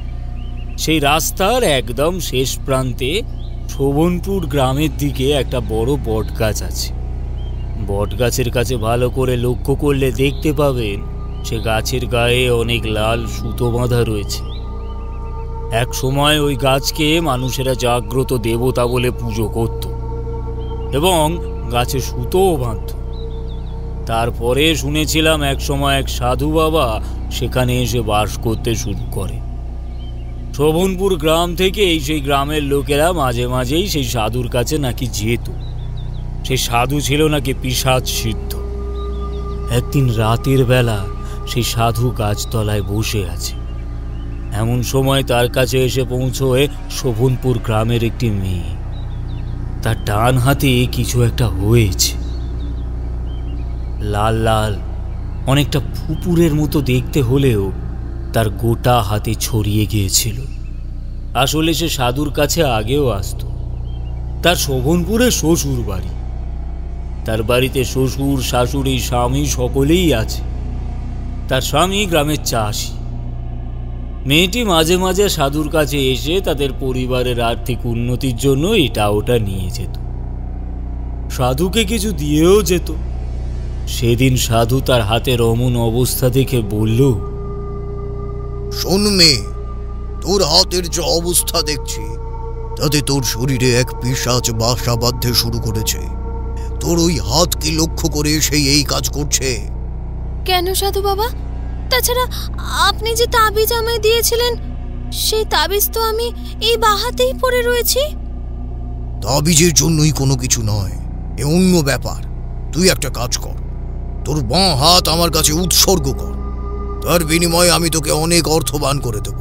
সেই রাস্তার একদম শেষ প্রান্তে শোভনপুর গ্রামের দিকে একটা বড় বট গাছ আছে। বট গাছের কাছে ভালো করে লক্ষ্য করলে দেখতে পাবেন সে গাছের গায়ে অনেক লাল সুতো বাঁধা রয়েছে। এক সময় ওই গাছকে মানুষেরা জাগ্রত দেবতা বলে পুজো করত এবং গাছে সুতোও বাঁধত। তারপরে শুনেছিলাম এক সময় এক সাধু বাবা সেখানে এসে বাস করতে শুরু করে। শোভনপুর গ্রাম থেকে সেই গ্রামের লোকেরা মাঝে মাঝেই সেই সাধুর কাছে নাকি যেত। সেই সাধু ছিল নাকি পিশাচ সিদ্ধ। একদিন রাতের বেলা সেই সাধু গাছতলায় বসে আছে। এমন সময় তার কাছে এসে পৌঁছয় শোভনপুর গ্রামের একটি মেয়ে। তার ডান হাতে কিছু একটা হয়েছে, লাল লাল, অনেকটা ফুপুরের মতো দেখতে হলেও তার গোটা হাতে ছড়িয়ে গিয়েছিল। আসলে সে সাধুর কাছে আগেও আসত। তার শোভনপুরে শ্বশুর বাড়ি, তার বাড়িতে শ্বশুর, শাশুড়ি, স্বামী সকলেই আছে। তার স্বামী গ্রামের চাষি। মেয়েটি মাঝে মাঝে সাধুর কাছে এসে তাদের পরিবারের আর্থিক উন্নতির জন্য এটা ওটা নিয়ে যেত, সাধুকে কিছু দিয়েও যেত। সেদিন সাধু তার হাতের অমন অবস্থা দেখে বলল, শোন মেয়ে, তোর হাতের যে অবস্থা দেখছি তাতে তোর শরীরে এক পিশাচ বাসা বাঁধতে শুরু করেছে। তোর ওই হাতকে লক্ষ্য করে সেই এই কাজ করছে। কেন সাধু বাবা? তাছাড়া আপনি যে তাবিজ আমায় দিয়েছিলেন সেই তাবিজ তো আমি এই বাহাতেই পড়ে রয়েছি। তাবিজের জন্যই কোনো কিছু নয়, এ অন্য ব্যাপার। তুই একটা কাজ কর, তোর বাঁ হাত আমার কাছে উৎসর্গ কর। তার বিনিময়ে আমি তোকে অনেক অর্থবান করে দেব।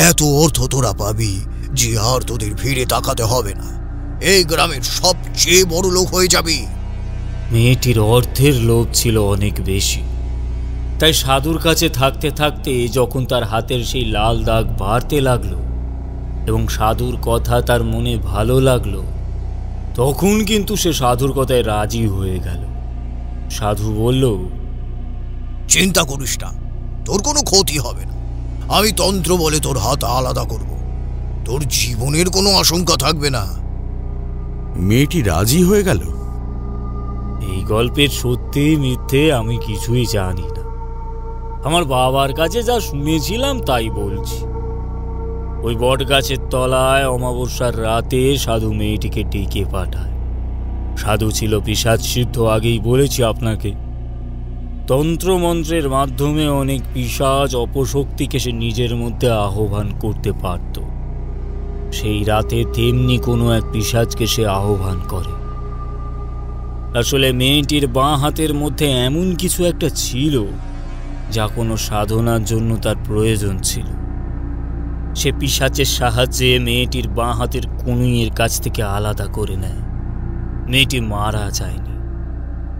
এত অর্থ তোরা পাবি যে আর তোদের ভিড়ে তাকাতে হবে না। এই গ্রামের সবচেয়ে বড় লোক হয়ে যাবি। মেয়েটির অর্থের লোভ ছিল অনেক বেশি, তাই সাধুর কাছে থাকতে থাকতে যখন তার হাতের সেই লাল দাগ বাড়তে লাগলো এবং সাধুর কথা তার মনে ভালো লাগলো, তখন কিন্তু সে সাধুর কথায় রাজি হয়ে গেল। সাধু বলল, চিন্তা করিস না, তোর কোনো ক্ষতি হবে না। আমি তন্ত্র বলে তোর হাত আলাদা করব, তোর জীবনের কোনো আশঙ্কা থাকবে না। মেয়েটি রাজি হয়ে গেল? এই গল্পের সত্যি মিথ্যে আমি কিছুই জানি না। আমার বাবার কাছে যা শুনেছিলাম তাই বলছি। ওই বট গাছের তলায় অমাবস্যার রাতে সাধু মেয়েটিকে ডেকে পাঠায়। সাধু ছিল পিশাচ সিদ্ধ, আগেই বলেছি আপনাকে। তন্ত্রমন্ত্রের মাধ্যমে অনেক পিশাচ অপশক্তিকে সে নিজের মধ্যে আহ্বান করতে পারত। সেই রাতে তেমনি কোনো এক পিশাচকে সে আহ্বান করে। আসলে মেয়েটির বাঁ হাতের মধ্যে এমন কিছু একটা ছিল যা কোনো সাধনার জন্য তার প্রয়োজন ছিল। সে পিশাচের সাহায্যে মেয়েটির বাঁ হাতের কনুইয়ের কাছ থেকে আলাদা করে নেয়। মেয়েটি মারা যায়নি,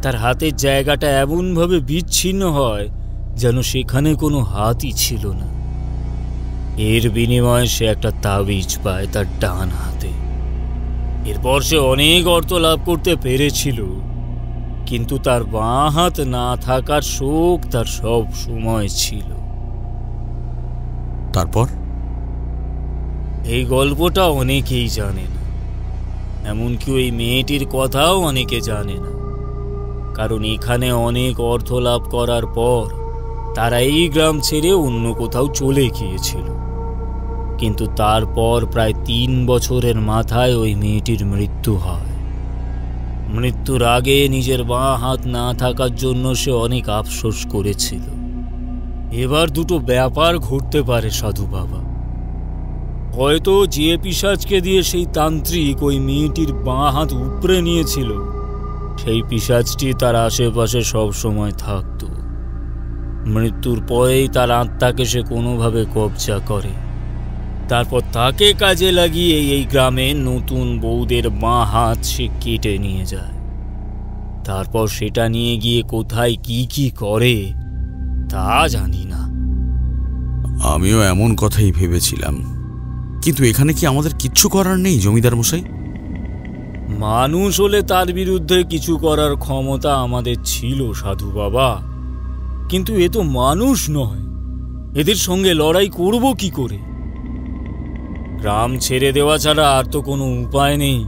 তার হাতের জায়গাটা এমনভাবে বিচ্ছিন্ন হয় যেন সেখানে কোনো হাতই ছিল না। এর বিনিময়ে সে একটা তাবিজ পায় তার ডান হাতে। এরপর সে অনেক অর্থ লাভ করতে পেরেছিল, কিন্তু তার বাঁ হাত না থাকার শোক তার সব সময় ছিল। তারপর এই গল্পটা অনেকেই জানে না, এমনকি ওই মেয়েটির কথাও অনেকে জানে না। কারণ এখানে অনেক অর্থ লাভ করার পর তারা এই গ্রাম ছেড়ে অন্য কোথাও চলে গিয়েছিল। কিন্তু তারপর প্রায় 3 বছরের মাথায় ওই মেয়েটির মৃত্যু হয়। মৃত্যুর আগে নিজের বাঁ হাত না থাকার জন্য সে অনেক আফসোস করেছিল। এবার দুটো ব্যাপার ঘটতে পারে সাধু বাবা। হয়তো যে পিশাচকে দিয়ে সেই তান্ত্রিক ওই মেয়েটির বাঁ হাত উপড়ে নিয়েছিল, সেই পিশাচটি তার আশেপাশে সব সময় থাকত। মৃত্যুর পরেই তার আত্মাকে সে কোনোভাবে কবজা করে। তারপর তাকে কাজে লাগিয়ে এই গ্রামে নতুন বউদের বাঁ হাত সে কেটে নিয়ে যায়। তারপর সেটা নিয়ে গিয়ে কোথায় কি কি করে তা জানি না। আমিও এমন কথাই ভেবেছিলাম, কিন্তু এখানে কি আমাদের কিচ্ছু করার নেই জমিদার মশাই? মানুষ হলে তার বিরুদ্ধে কিছু করার ক্ষমতা আমাদের ছিল সাধু বাবা, কিন্তু এ তো মানুষ নয়, এদের সঙ্গে লড়াই করব কি করে? গ্রাম ছেড়ে দেওয়া ছাড়া আর তো কোনো উপায় নেই।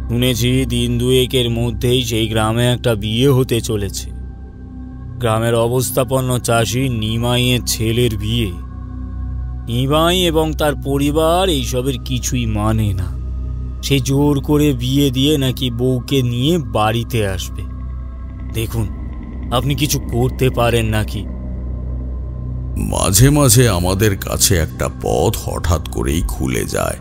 শুনেছি 2 দিনের মধ্যেই সেই গ্রামে একটা বিয়ে হতে চলেছে। গ্রামের অবস্থাপন্ন চাষি নিমাইয়ের ছেলের বিয়ে। নিমাই এবং তার পরিবার এইসবের কিছুই মানে না। সে জোর করে বিয়ে দিয়ে নাকি বউকে নিয়ে বাড়িতে আসবে। দেখুন, আপনি কিছু করতে পারেন নাকি? মাঝে মাঝে আমাদের কাছে একটা পথ হঠাৎ করেই খুলে যায়।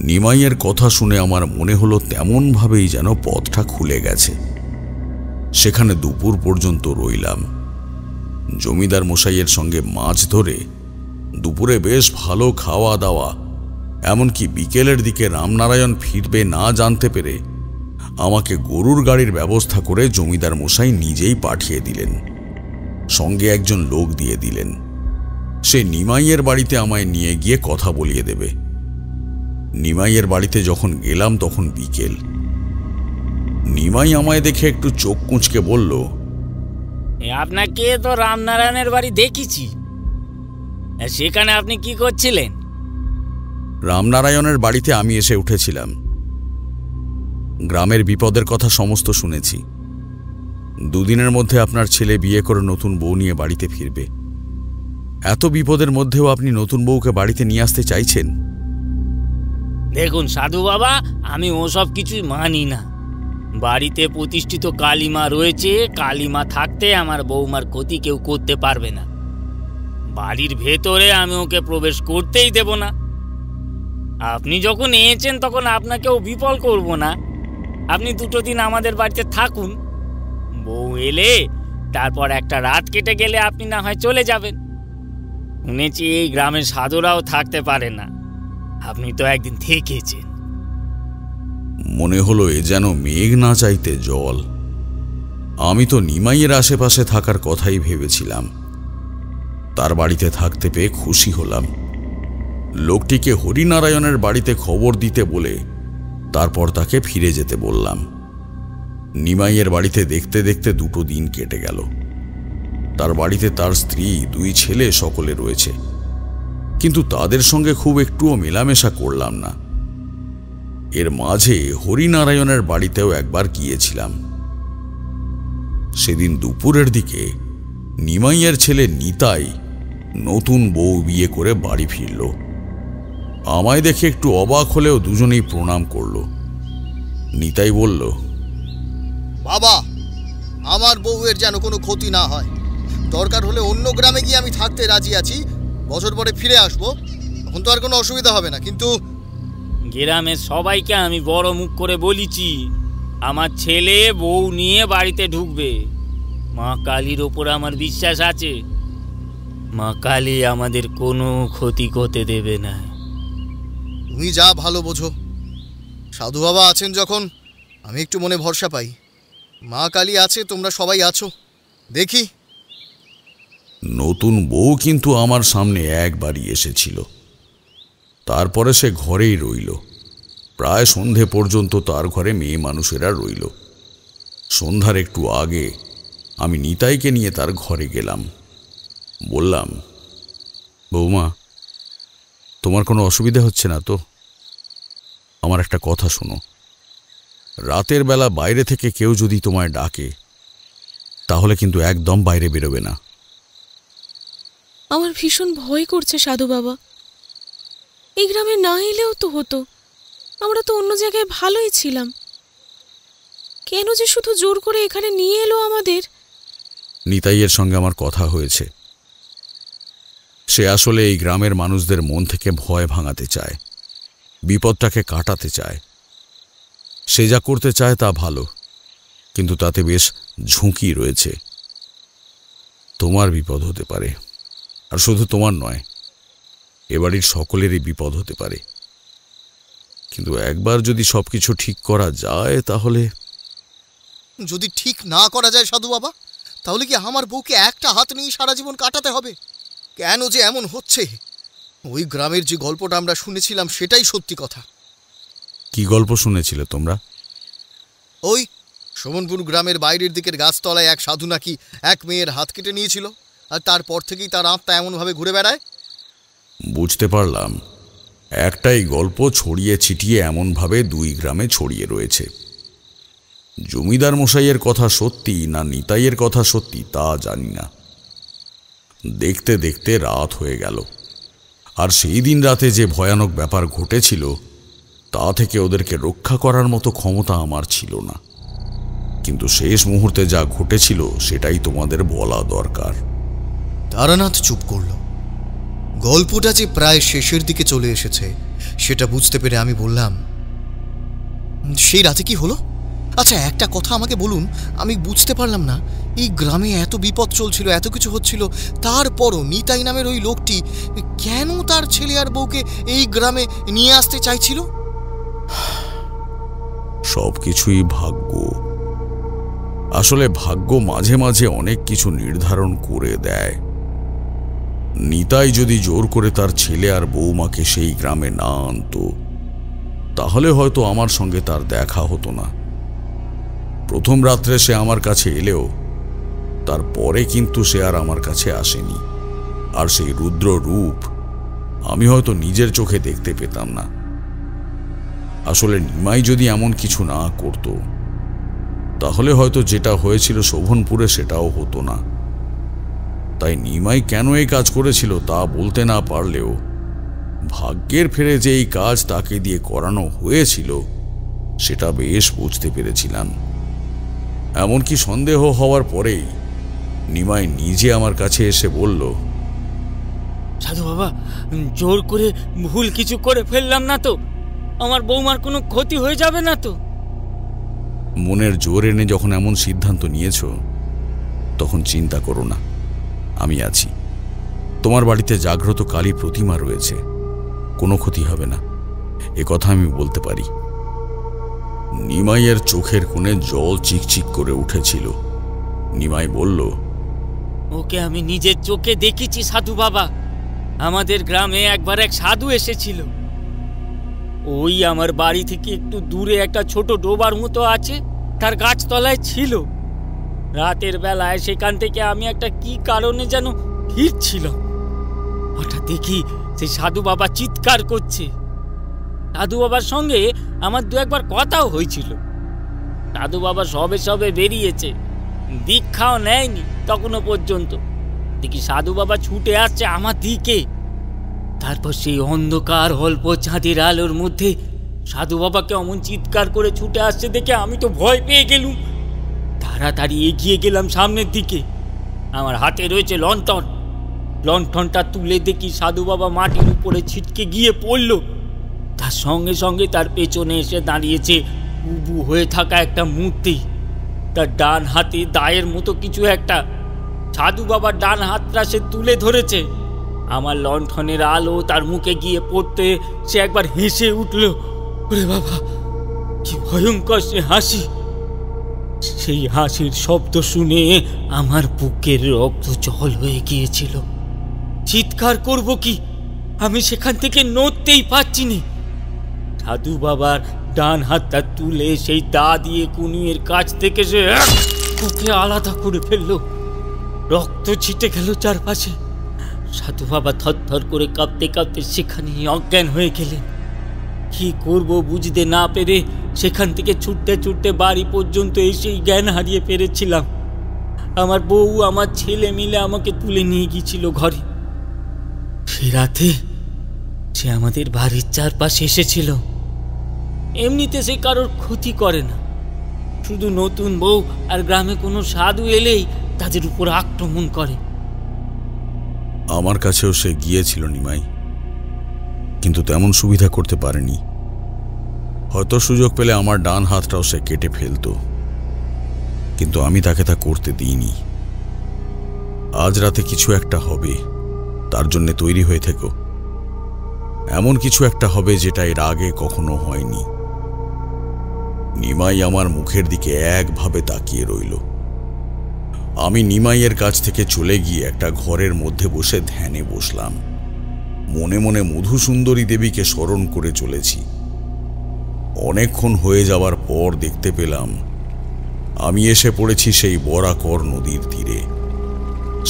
নিমাইয়ের কথা শুনে আমার মনে হলো তেমনভাবেই যেন পথটা খুলে গেছে। সেখানে দুপুর পর্যন্ত রইলাম। জমিদার মশাইয়ের সঙ্গে মাছ ধরে দুপুরে বেশ ভালো খাওয়া দাওয়া, এমনকি বিকেলের দিকে রামনারায়ণ ফিরবে না জানতে পেরে আমাকে গরুর গাড়ির ব্যবস্থা করে জমিদার মশাই নিজেই পাঠিয়ে দিলেন। সঙ্গে একজন লোক দিয়ে দিলেন, সে নিমাইয়ের বাড়িতে আমায় নিয়ে গিয়ে কথা বলিয়ে দেবে। নিমাইয়ের বাড়িতে যখন গেলাম তখন বিকেল। নিমাই আমায় দেখে একটু চোখ কুঁচকে বলল, আপনাকে তো রামনারায়ণের বাড়ি দেখেছি, সেখানে আপনি কি করছিলেন? রামনারায়ণের বাড়িতে আমি এসে উঠেছিলাম। গ্রামের বিপদের কথা সমস্ত শুনেছি। 2 দিনের মধ্যে আপনার ছেলে বিয়ে করে নতুন বউ নিয়ে বাড়িতে ফিরবে। এত বিপদের মধ্যেও আপনি নতুন বউকে বাড়িতে নিয়ে আসতে চাইছেন? দেখুন সাধু বাবা, আমি ওসব কিছুই মানি না। বাড়িতে প্রতিষ্ঠিত কালীমা রয়েছে, কালীমা থাকতে আমার বৌমার ক্ষতি কেউ করতে পারবে না। বাড়ির ভেতরে আমি ওকে প্রবেশ করতেই দেব না। আপনি যখন এসেছেন তখন আপনাকেও বিফল করব না। আপনি 2 দিন আমাদের বাড়িতে থাকুন, বউ এলে তারপর একটা রাত কেটে গেলে আপনি না হয় চলে যাবেন। শুনেছি এই গ্রামের সাধুরাও থাকতে পারে না, আপনি তো একদিন থেকেছেন। মনে হলো এ যেন মেঘ না চাইতে জল। আমি তো নিমাইয়ের আশেপাশে থাকার কথাই ভেবেছিলাম। তার বাড়িতে থাকতে পেয়ে খুশি হলাম। লোকটিকে হরিনারায়ণের বাড়িতে খবর দিতে বলে তারপর তাকে ফিরে যেতে বললাম। নিমাইয়ের বাড়িতে দেখতে দেখতে 2 দিন কেটে গেল। তার বাড়িতে তার স্ত্রী, 2 ছেলে সকলে রয়েছে, কিন্তু তাদের সঙ্গে খুব একটুও মেলামেশা করলাম না। এর মাঝে হরিনারায়ণের বাড়িতেও একবার গিয়েছিলাম। সেদিন দুপুরের দিকে নিমাইয়ের ছেলে নিতাই নতুন বউ বিয়ে করে বাড়ি ফিরল। আমায় দেখে একটু অবাক হলেও দুজনেই প্রণাম করল। নিতাই বলল, বাবা, আমার বউয়ের যেন কোনো ক্ষতি না হয়। দরকার হলে অন্য গ্রামে গিয়ে আমি থাকতে রাজি আছি, বছর পরে ফিরে আসবো, তখন তো আর কোনো অসুবিধা হবে না। কিন্তু গ্রামের সবাইকে আমি বড় মুখ করে বলেছি আমার ছেলে বউ নিয়ে বাড়িতে ঢুকবে। মা কালীর ওপর আমার বিশ্বাস আছে, মা কালী আমাদের কোনো ক্ষতি করতে দেবে না। তুমি যা ভালো বোঝো। সাধু বাবা আছেন যখন আমি একটু মনে ভরসা পাই। মা কালী আছে, তোমরা সবাই আছো, দেখি। নতুন বউ কিন্তু আমার সামনে একবারই এসেছিল, তারপরে সে ঘরেই রইল। প্রায় সন্ধে পর্যন্ত তার ঘরে মেয়ে মানুষেরা রইল। সন্ধ্যার একটু আগে আমি নিতাইকে নিয়ে তার ঘরে গেলাম। বললাম, বৌমা, তোমার কোনো অসুবিধা হচ্ছে না তো? আমার একটা কথা শোনো, রাতের বেলা বাইরে থেকে কেউ যদি তোমায় ডাকে তাহলে কিন্তু একদম বাইরে বেরোবে না। আমার ভীষণ ভয় করছে সাধু বাবা। এই গ্রামে না এলেও তো হতো, আমরা তো অন্য জায়গায় ভালোই ছিলাম। কেন যে শুধু জোর করে এখানে নিয়ে এলো আমাদের? নিতাইয়ের সঙ্গে আমার কথা হয়েছে। সে আসলে এই গ্রামের মানুষদের মন থেকে ভয় ভাঙাতে চায়, বিপদটাকে কাটাতে চায়। সে যা করতে চায় তা ভালো, কিন্তু তাতে বেশ ঝুঁকি রয়েছে। তোমার বিপদ হতে পারে, আর শুধু তোমার নয়, এ বাড়ির সকলেরই বিপদ হতে পারে। কিন্তু একবার যদি সবকিছু ঠিক করা যায় তাহলে। যদি ঠিক না করা যায় সাধু বাবা, তাহলে কি আমার বউকে একটা হাত নিয়ে সারা জীবন কাটাতে হবে? কেন যে এমন হচ্ছে? ওই গ্রামের যে গল্পটা আমরা শুনেছিলাম সেটাই সত্যি কথা। কি গল্প শুনেছিলে তোমরা? ওই শোভনপুর গ্রামের বাইরের দিকের গাছতলায় এক সাধু নাকি এক মেয়ের হাত কেটে নিয়েছিল, আর তারপর থেকেই তার আত্মা এমনভাবে ঘুরে বেড়ায়। বুঝতে পারলাম, একটাই গল্প ছড়িয়ে ছিটিয়ে এমনভাবে 2 গ্রামে ছড়িয়ে রয়েছে। জমিদার মশাইয়ের কথা সত্যি না নিতাইয়ের কথা সত্যি তা জানি না। দেখতে দেখতে রাত হয়ে গেল, আর সেই দিন রাতে যে ভয়ানক ব্যাপার ঘটেছিল তা থেকে ওদেরকে রক্ষা করার মতো ক্ষমতা আমার ছিল না। কিন্তু শেষ মুহূর্তে যা ঘটেছিল সেটাই তোমাদের বলা দরকার। তারানাথ চুপ করল। গল্পটা যে প্রায় শেষের দিকে চলে এসেছে সেটা বুঝতে পেরে আমি বললাম, সেই রাতে কি হলো? আচ্ছা, একটা কথা আমাকে বলুন, আমি বুঝতে পারলাম না, এই গ্রামে এত বিপদ চলছিল, এত কিছু হচ্ছিল, তারপরও নিতাই নামের ওই লোকটি কেন তার ছেলে আর বউকে এই গ্রামে নিয়ে আসতে চাইছিল? সবকিছুই ভাগ্য। আসলে ভাগ্য মাঝে মাঝে অনেক কিছু নির্ধারণ করে দেয়। নিতাই যদি জোর করে তার ছেলে আর বৌমাকে সেই গ্রামে না আনতো তাহলে হয়তো আমার সঙ্গে তার দেখা হতো না। প্রথম রাত্রে সে আমার কাছে এলেও তারপরে কিন্তু সে আর আমার কাছে আসেনি, আর সেই রুদ্র রূপ আমি হয়তো নিজের চোখে দেখতে পেতাম না। আসলে নিমাই যদি এমন কিছু না করত তাহলে হয়তো যেটা হয়েছিল শোভনপুরে সেটাও হতো না। তাই নিমাই কেন এই কাজ করেছিল তা বলতে না পারলেও ভাগ্যের ফেরে যে এই কাজ তাকে দিয়ে করানো হয়েছিল সেটা বেশ বুঝতে পেরেছিলাম। এমনকি সন্দেহ হওয়ার পরেই নিমাই নিজে আমার কাছে এসে বলল, সাধু বাবা, জোর করে ভুল কিছু করে ফেললাম না তো? আমার বৌমার কোনো ক্ষতি হয়ে যাবে না তো? মনের জোর এনে যখন এমন সিদ্ধান্ত নিয়েছ তখন চিন্তা করো না, আমি আছি। তোমার বাড়িতে জাগ্রত কালী প্রতিমা রয়েছে, কোনো ক্ষতি হবে না, এ কথা আমি বলতে পারি। নিমাইয়ের চোখের কোণে জল চিকচিক করে উঠেছিল। নিমাই বলল, ওকে আমি নিজের চোখে দেখেছি সাধু বাবা। আমাদের গ্রামে একবার এক সাধু এসেছিল। ওই আমার বাড়ি থেকে একটু দূরে একটা ছোট ডোবার মতো আছে, তার গাছতলায় ছিল। রাতের বেলায় সেখান থেকে আমি একটা কি কারণে যেন ফিরছিলাম, হঠাৎ দেখি সেই সাধু বাবা চিৎকার করছে। সাধু বাবার সঙ্গে আমার দু একবার কথাও হয়েছিল। সাধু বাবা সবে সবে বেরিয়েছে, দীক্ষাও নেয়নি তখনও পর্যন্ত। দেখি সাধু বাবা ছুটে আসছে আমার দিকে। তারপর সেই অন্ধকার অল্প চাঁদের আলোর মধ্যে সাধু বাবাকে অমন চিৎকার করে ছুটে আসছে দেখে আমি তো ভয় পেয়ে গেলুম। তাড়াতাড়ি এগিয়ে গেলাম সামনের দিকে। আমার হাতে রয়েছে লণ্ঠন। লণ্ঠনটা তুলে দেখি সাধু বাবা মাটির উপরে ছিটকে গিয়ে পড়ল। তার সঙ্গে সঙ্গে তার পেছনে এসে দাঁড়িয়েছে উবু হয়ে থাকা একটা মূর্তি। তার ডান হাতে দায়ের মতো কিছু একটা। সাধু বাবার ডান হাতটা সে তুলে ধরেছে। আমার লণ্ঠনের আলো তার মুখে গিয়ে পড়তে সে একবার হেসে উঠল। ওরে বাবা, কি ভয়ঙ্কর সে হাসি! সেই হাসির শব্দ শুনে আমার বুকের রক্ত জল হয়ে গিয়েছিল। চিৎকার করব কি, আমি সেখান থেকে নড়তেই পারছি না। সাধু বাবার ডান হাতটা তুলে সেই দা দিয়ে কুনুয়ের কাছ থেকে সে বুকে আলাদা করে ফেলল। রক্ত ছিটে গেল চারপাশে। সাধু বাবা থরথর করে কাঁপতে কাঁপতে সেখানে অজ্ঞান হয়ে গেলেন। কি করব বুঝতে না পেরে সেখান থেকে ছুটতে ছুটতে বাড়ি পর্যন্ত এসেই জ্ঞান হারিয়ে পেরেছিলাম। আমার বউ আমার ছেলে মিলে আমাকে তুলে নিয়ে গিয়েছিল ঘরে। সে রাতে সে আমাদের বাড়ির চারপাশে এসেছিল। এমনিতে সে কারোর ক্ষতি করে না, শুধু নতুন বউ আর গ্রামে কোনো সাধু এলেই তাদের উপর আক্রমণ করে। আমার কাছেও সে গিয়েছিল নিমাই, কিন্তু তেমন সুবিধা করতে পারেনি। হয়তো সুযোগ পেলে আমার ডান হাতটাও সে কেটে ফেলত, কিন্তু আমি তাকে তা করতে দিইনি। আজ রাতে কিছু একটা হবে, তার জন্য তৈরি হয়ে থেকো। এমন কিছু একটা হবে যেটা এর আগে কখনো হয়নি। নিমাই আমার মুখের দিকে একভাবে তাকিয়ে রইল। আমি নিমাইয়ের কাছ থেকে চলে গিয়ে একটা ঘরের মধ্যে বসে ধ্যানে বসলাম। মনে মনে মধুসুন্দরী দেবীকে স্মরণ করে চলেছি। অনেকক্ষণ হয়ে যাওয়ার পর দেখতে পেলাম আমি এসে পড়েছি সেই বরাকর নদীর তীরে।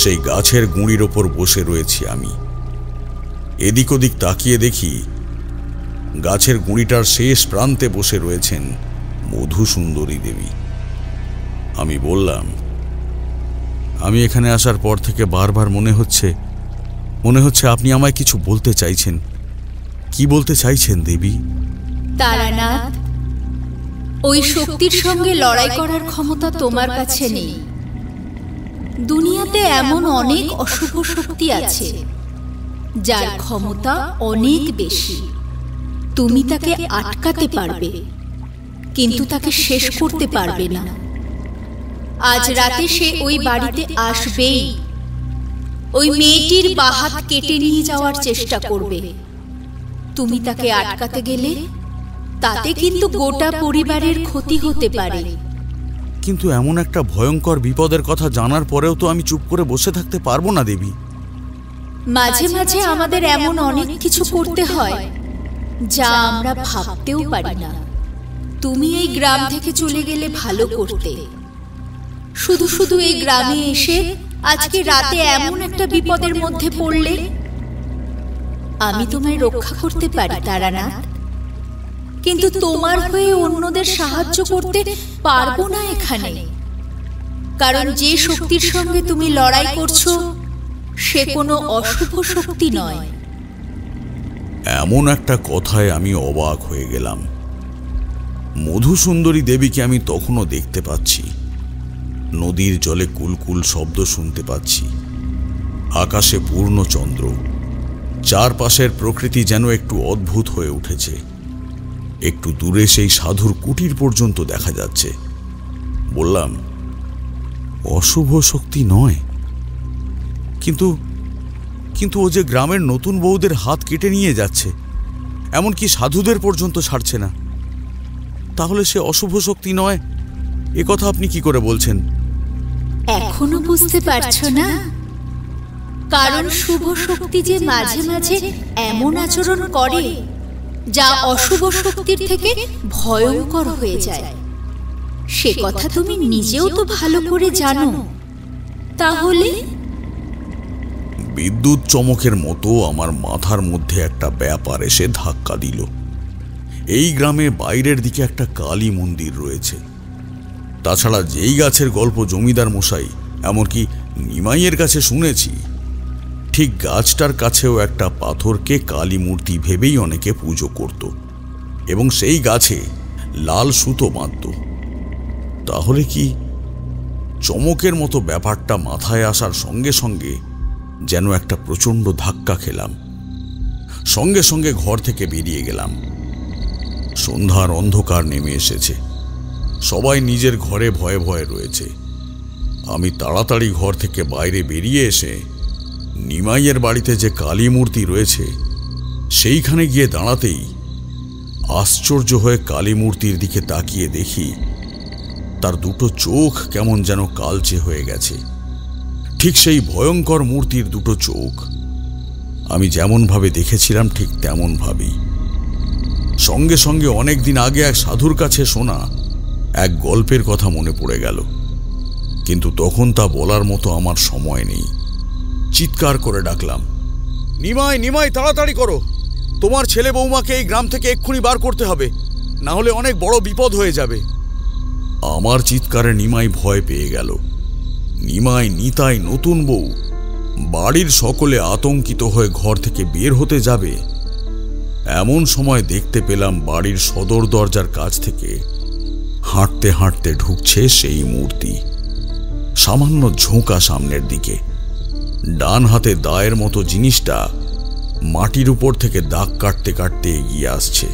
সেই গাছের গুঁড়ির ওপর বসে রয়েছি আমি। এদিক ওদিক তাকিয়ে দেখি গাছের গুঁড়িটার শেষ প্রান্তে বসে রয়েছেন মধুসুন্দরী দেবী। আমি বললাম, আমি এখানে আসার পর থেকে বারবার মনে হচ্ছে আপনি আমায় কিছু বলতে চাইছেন। কি বলতে চাইছেন দেবী? তারানাথ, ওই শক্তির সঙ্গে লড়াই করার ক্ষমতা তোমার কাছে নেই। দুনিয়াতে এমন অনেক অশুভ শক্তি আছে যার ক্ষমতা অনেক বেশি। তুমি তাকে আটকাতে পারবে, কিন্তু তাকে শেষ করতে পারবে না। আজ রাতে সে ওই বাড়িতে আসবেই। ওই মেয়েটির বাহাত কেটে নিয়ে যাওয়ার চেষ্টা করবে। তুমি তাকে আটকাতে গেলে তাতে কিন্তু গোটা পরিবারের ক্ষতি হতে পারে। কিন্তু এমন একটা ভয়ঙ্কর বিপদের কথা জানার পরেও তো আমি চুপ করে বসে থাকতে পারবো না দেবী। মাঝে মাঝে আমাদের এমন অনেক কিছু করতে হয় যা আমরা ভাবতেও পারি না। তুমি এই গ্রাম থেকে চলে গেলে ভালো করতে। শুধু শুধু এই গ্রামে এসে আজকে রাতে এমন একটা বিপদের মধ্যে পড়লে। আমি তোমায় রক্ষা করতে পারি তারানাথ, কিন্তু তোমার হয়ে অন্যদের সাহায্য করতে পারবো না এখানে। কারণ যে শক্তির সঙ্গে তুমি লড়াই করছো সে কোনো অশুভ শক্তি নয়। এমন একটা কথায় আমি অবাক হয়ে গেলাম। মধুসুন্দরী দেবীকে আমি তখনও দেখতে পাচ্ছি। নদীর জলে কুলকুল শব্দ শুনতে পাচ্ছি। আকাশে পূর্ণ চন্দ্র। চারপাশের প্রকৃতি যেন একটু অদ্ভুত হয়ে উঠেছে। একটু দূরে সেই সাধুর কুটির পর্যন্ত দেখা যাচ্ছে। বললাম, অশুভ শক্তি নয়, কিন্তু ও যে গ্রামের নতুন বউদের হাত কেটে নিয়ে যাচ্ছে, এমনকি সাধুদের পর্যন্ত ছাড়ছে না, তাহলে সে অশুভ শক্তি নয় এ কথা আপনি কি করে বলছেন? এখনো বুঝতে পারছো না? কারণ শুভ শক্তি যে মাঝে মাঝে এমন আচরণ করে যা অশুভ শক্তির থেকে ভয়ঙ্কর হয়ে যায়, সে কথা তুমি নিজেও তো ভালো করে জানো। তাহলে বিদ্যুৎ চমকের মতো আমার মাথার মধ্যে একটা ব্যাপার এসে ধাক্কা দিল। এই গ্রামে বাইরের দিকে একটা কালী মন্দির রয়েছে। তাছাড়া যেই গাছের গল্প জমিদার মশাই এমনকি নিমাইয়ের কাছে শুনেছি, ঠিক গাছটার কাছেও একটা পাথরকে কালী মূর্তি ভেবেই অনেকে পুজো করত এবং সেই গাছে লাল সুতো বাঁধত। তাহলে কি চমকের মতো ব্যাপারটা মাথায় আসার সঙ্গে সঙ্গে যেন একটা প্রচণ্ড ধাক্কা খেলাম। সঙ্গে সঙ্গে ঘর থেকে বেরিয়ে গেলাম। সন্ধ্যার অন্ধকার নেমে এসেছে, সবাই নিজের ঘরে ভয়ে ভয়ে রয়েছে। আমি তাড়াতাড়ি ঘর থেকে বাইরে বেরিয়ে এসে নিমাইয়ের বাড়িতে যে কালী মূর্তি রয়েছে সেইখানে গিয়ে দাঁড়াতেই আশ্চর্য হয়ে কালী মূর্তির দিকে তাকিয়ে দেখি তার দুটো চোখ কেমন যেন কালচে হয়ে গেছে। ঠিক সেই ভয়ঙ্কর মূর্তির দুটো চোখ আমি যেমনভাবে দেখেছিলাম ঠিক তেমনভাবেই। সঙ্গে সঙ্গে অনেকদিন আগে এক সাধুর কাছে শোনা এক গল্পের কথা মনে পড়ে গেল, কিন্তু তখন তা বলার মতো আমার সময় নেই। চিৎকার করে ডাকলাম, নিমাই নিমাই, তাড়াতাড়ি করো, তোমার ছেলে বৌমাকে এই গ্রাম থেকে এক্ষুনি বার করতে হবে, না হলে অনেক বড় বিপদ হয়ে যাবে। আমার চিৎকারে নিমাই ভয় পেয়ে গেল। নিমাই, নিতাই, নতুন বউ, বাড়ির সকলে আতঙ্কিত হয়ে ঘর থেকে বের হতে যাবে এমন সময় দেখতে পেলাম বাড়ির সদর দরজার কাছ থেকে হাঁটতে হাঁটতে ঢুকছে সেই মূর্তি। সামান্য ঝোঁকা সামনের দিকে, ডান হাতে দায়ের মতো জিনিসটা মাটির উপর থেকে দাগ কাটতে কাটতে এগিয়ে আসছে।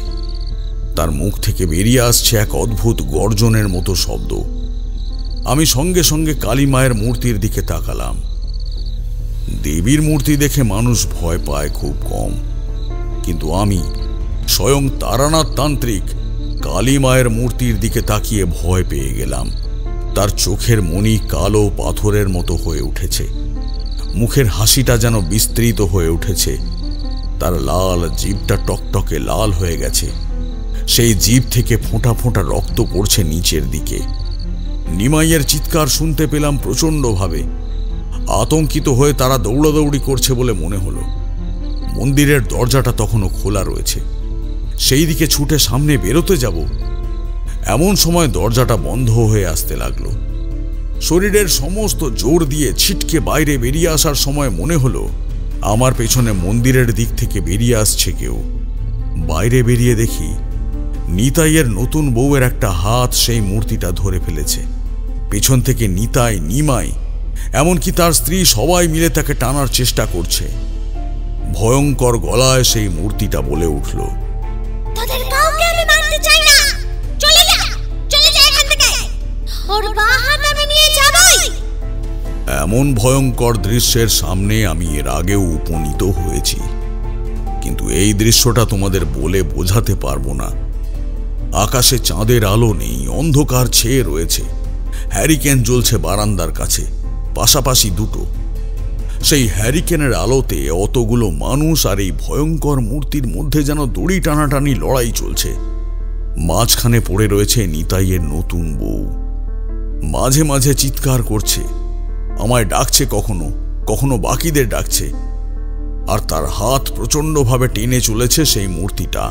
তার মুখ থেকে বেরিয়ে আসছে এক অদ্ভুত গর্জনের মতো শব্দ। আমি সঙ্গে সঙ্গে কালী মায়ের মূর্তির দিকে তাকালাম। দেবীর মূর্তি দেখে মানুষ ভয় পায় খুব কম, কিন্তু আমি স্বয়ং তারানাথ তান্ত্রিক কালী মায়ের মূর্তির দিকে তাকিয়ে ভয় পেয়ে গেলাম। তার চোখের মণি কালো পাথরের মতো হয়ে উঠেছে, মুখের হাসিটা যেন বিস্তৃত হয়ে উঠেছে, তার লাল জিভটা টকটকে লাল হয়ে গেছে, সেই জিভ থেকে ফোঁটা ফোঁটা রক্ত পড়ছে নিচের দিকে। নিমাইয়ের চিৎকার শুনতে পেলাম প্রচণ্ডভাবে। আতঙ্কিত হয়ে তারা দৌড়াদৌড়ি করছে বলে মনে হলো। মন্দিরের দরজাটা তখনও খোলা রয়েছে। সেই দিকে ছুটে সামনে বেরোতে যাব, এমন সময় দরজাটা বন্ধ হয়ে আসতে লাগলো। শরীরের সমস্ত জোর দিয়ে ছিটকে বাইরে বেরিয়ে আসার সময় মনে হলো আমার পেছনে মন্দিরের দিক থেকে বেরিয়ে আসছে কেউ। বাইরে বেরিয়ে দেখি নিতাইয়ের নতুন বউয়ের একটা হাত সেই মূর্তিটা ধরে ফেলেছে। পেছন থেকে নিতাই, নিমাই, এমনকি তার স্ত্রী সবাই মিলে তাকে টানার চেষ্টা করছে। ভয়ঙ্কর গলায় সেই মূর্তিটা বলে উঠল, তোদের কাউকে আমি মারতে চাই না, চলে যা, চলে যা এখান থেকে, ওর বাঁ হাত আমি নিয়ে যাবই। এমন ভয়ঙ্কর দৃশ্যের সামনে আমি এর আগেও উপনীত হয়েছি, কিন্তু এই দৃশ্যটা তোমাদের বলে বোঝাতে পারবো না। আকাশে চাঁদের আলো নেই, অন্ধকার ছেয়ে রয়েছে। হ্যারিকেন জ্বলছে বারান্দার কাছে, পাশাপাশি দুটো। সেই হ্যারিকেনের আলোতে অতগুলো মানুষ আর এই ভয়ঙ্কর মূর্তির মধ্যে যেন দড়ি টানাটানি লড়াই চলছে। মাঝখানে পড়ে রয়েছে নিতাইয়ের নতুন বউ। মাঝে মাঝে চিৎকার করছে, আমায় ডাকছে, কখনো কখনো বাকিদের ডাকছে, আর তার হাত প্রচণ্ডভাবে টেনে চলেছে সেই মূর্তিটা,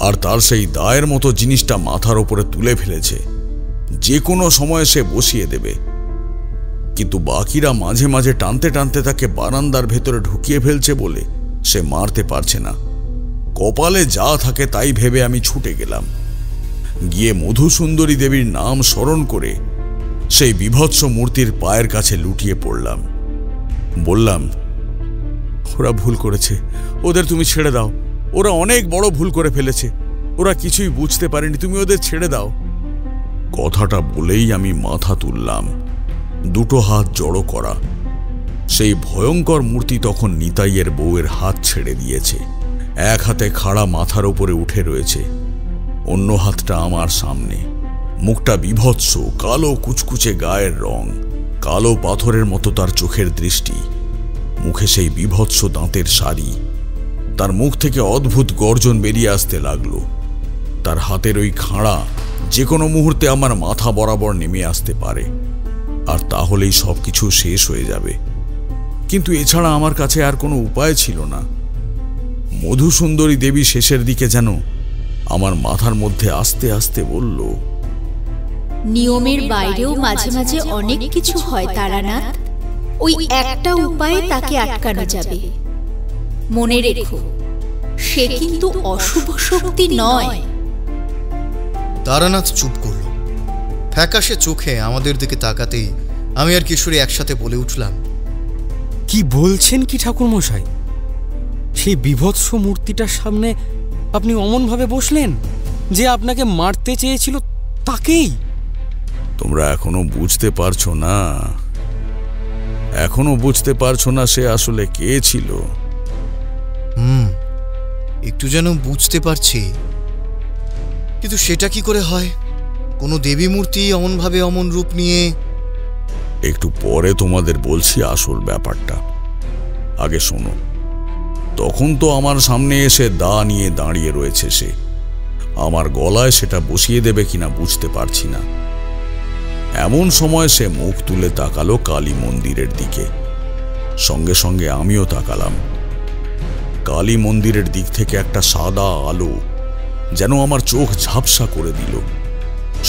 আর তার সেই দায়ের মতো জিনিসটা মাথার উপরে তুলে ফেলেছে। যে কোনো সময় সে বসিয়ে দেবে, কিন্তু বাকিরা মাঝে মাঝে টানতে টানতে তাকে বারান্দার ভেতরে ঢুকিয়ে ফেলছে বলে সে মারতে পারছে না। কপালে যা থাকে তাই ভেবে আমি ছুটে গেলাম। গিয়ে মধুসুন্দরী দেবীর নাম স্মরণ করে সেই বিভৎস মূর্তির পায়ের কাছে লুটিয়ে পড়লাম। বললাম, ওরা ভুল করেছে, ওদের তুমি ছেড়ে দাও, ওরা অনেক বড় ভুল করে ফেলেছে, ওরা কিছুই বুঝতে পারেনি, তুমি ওদের ছেড়ে দাও। কথাটা বলেই আমি মাথা তুললাম, দুটো হাত জড়ো করা। সেই ভয়ঙ্কর মূর্তি তখন নিতাইয়ের বউয়ের হাত ছেড়ে দিয়েছে। এক হাতে খাড়া মাথার উপরে উঠে রয়েছে, অন্য হাতটা আমার সামনে। মুখটা বিভৎস, কালো কুচকুচে গায়ের রং, কালো পাথরের মতো তার চোখের দৃষ্টি, মুখে সেই বীভৎস দাঁতের সারি। তার মুখ থেকে অদ্ভুত গর্জন বেরিয়ে আসতে লাগলো। তার হাতের ওই খাঁড়া যে কোনো মুহূর্তে আমার মাথা বরাবর নেমে আসতে পারে, আর তাহলেই সবকিছু শেষ হয়ে যাবে। কিন্তু এছাড়া আমার কাছে আর কোনো উপায় ছিল না। মধুসুন্দরী দেবী শেষের দিকে যেন আমার মাথার মধ্যে আস্তে আস্তে বলল, নিয়মের বাইরেও মাঝে মাঝে অনেক কিছু হয় তারানাথ। ওই একটা উপায়ে তাকে আটকানো যাবে। মনে রেখো, সে কিন্তু অশুভ শক্তি নয়। তারানাথ চুপ করল। ফ্যাকাশে চোখে আমাদের দিকে তাকাতেই আমি আর কিশোরী একসাথে বলে উঠলাম, কি বলছেন কি ঠাকুরমশাই? সেই বীভৎস মূর্তিটার সামনে আপনি অমনভাবে বসলেন যে আপনাকে মারতে চেয়েছিল তাকেই? তোমরা এখনো বুঝতে পারছো না? এখনো বুঝতে পারছো না সে আসলে কে ছিল? একটু যেন বুঝতে পারছি, কিন্তু সেটা কি করে হয়? কোনো দেবী মূর্তি অমনভাবে অমন রূপ নিয়ে? একটু পরে তোমাদের বলছি আসল ব্যাপারটা, আগে শোনো। তখন তো আমার সামনে এসে দা নিয়ে দাঁড়িয়ে রয়েছে সে। আমার গলায় সেটা বসিয়ে দেবে কিনা বুঝতে পারছি না। এমন সময় সে মুখ তুলে তাকালো কালী মন্দিরের দিকে। সঙ্গে সঙ্গে আমিও তাকালাম। কালী মন্দিরের দিক থেকে একটা সাদা আলো যেন আমার চোখ ঝাপসা করে দিল।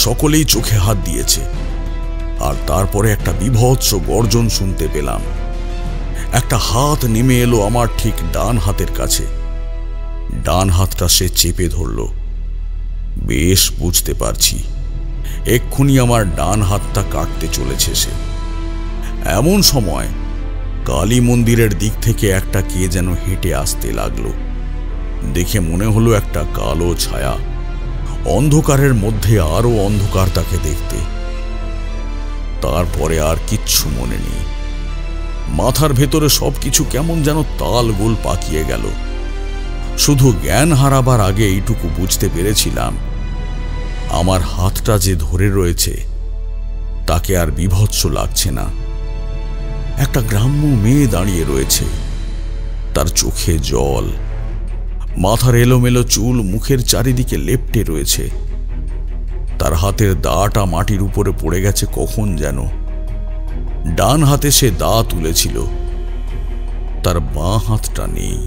সকলেই চোখে হাত দিয়েছে। আর তারপরে একটা বীভৎস গর্জন শুনতে পেলাম। একটা হাত নেমে এলো আমার ঠিক ডান হাতের কাছে। ডান হাতটা সে চেপে ধরল। বেশ বুঝতে পারছি এক্ষুনি আমার ডান হাতটা কাটতে চলেছে সে। এমন সময় কালী মন্দিরের দিক থেকে একটা কে যেন হেঁটে আসতে লাগলো। দেখে মনে হলো একটা কালো ছায়া। অন্ধকারের মধ্যে আরো অন্ধকার তাকে দেখতে। তারপরে আর কিচ্ছু মনে নেই। মাথার ভেতরে সবকিছু কেমন যেন তাল গোল পাকিয়ে গেল। শুধু জ্ঞান হারাবার আগে এইটুকু বুঝতে পেরেছিলাম, আমার হাতটা যে ধরে রয়েছে তাকে আর বীভৎস লাগছে না। একটা গ্রাম্য মেয়ে দাঁড়িয়ে রয়েছে। তার চোখে জল, মাথার এলোমেলো চুল মুখের চারিদিকে লেপ্টে রয়েছে। তার হাতের দাটা মাটির উপরে পড়ে গেছে কখন যেন। ডান হাতে সে দা তুলেছিল, তার বাঁ হাতটা নেই।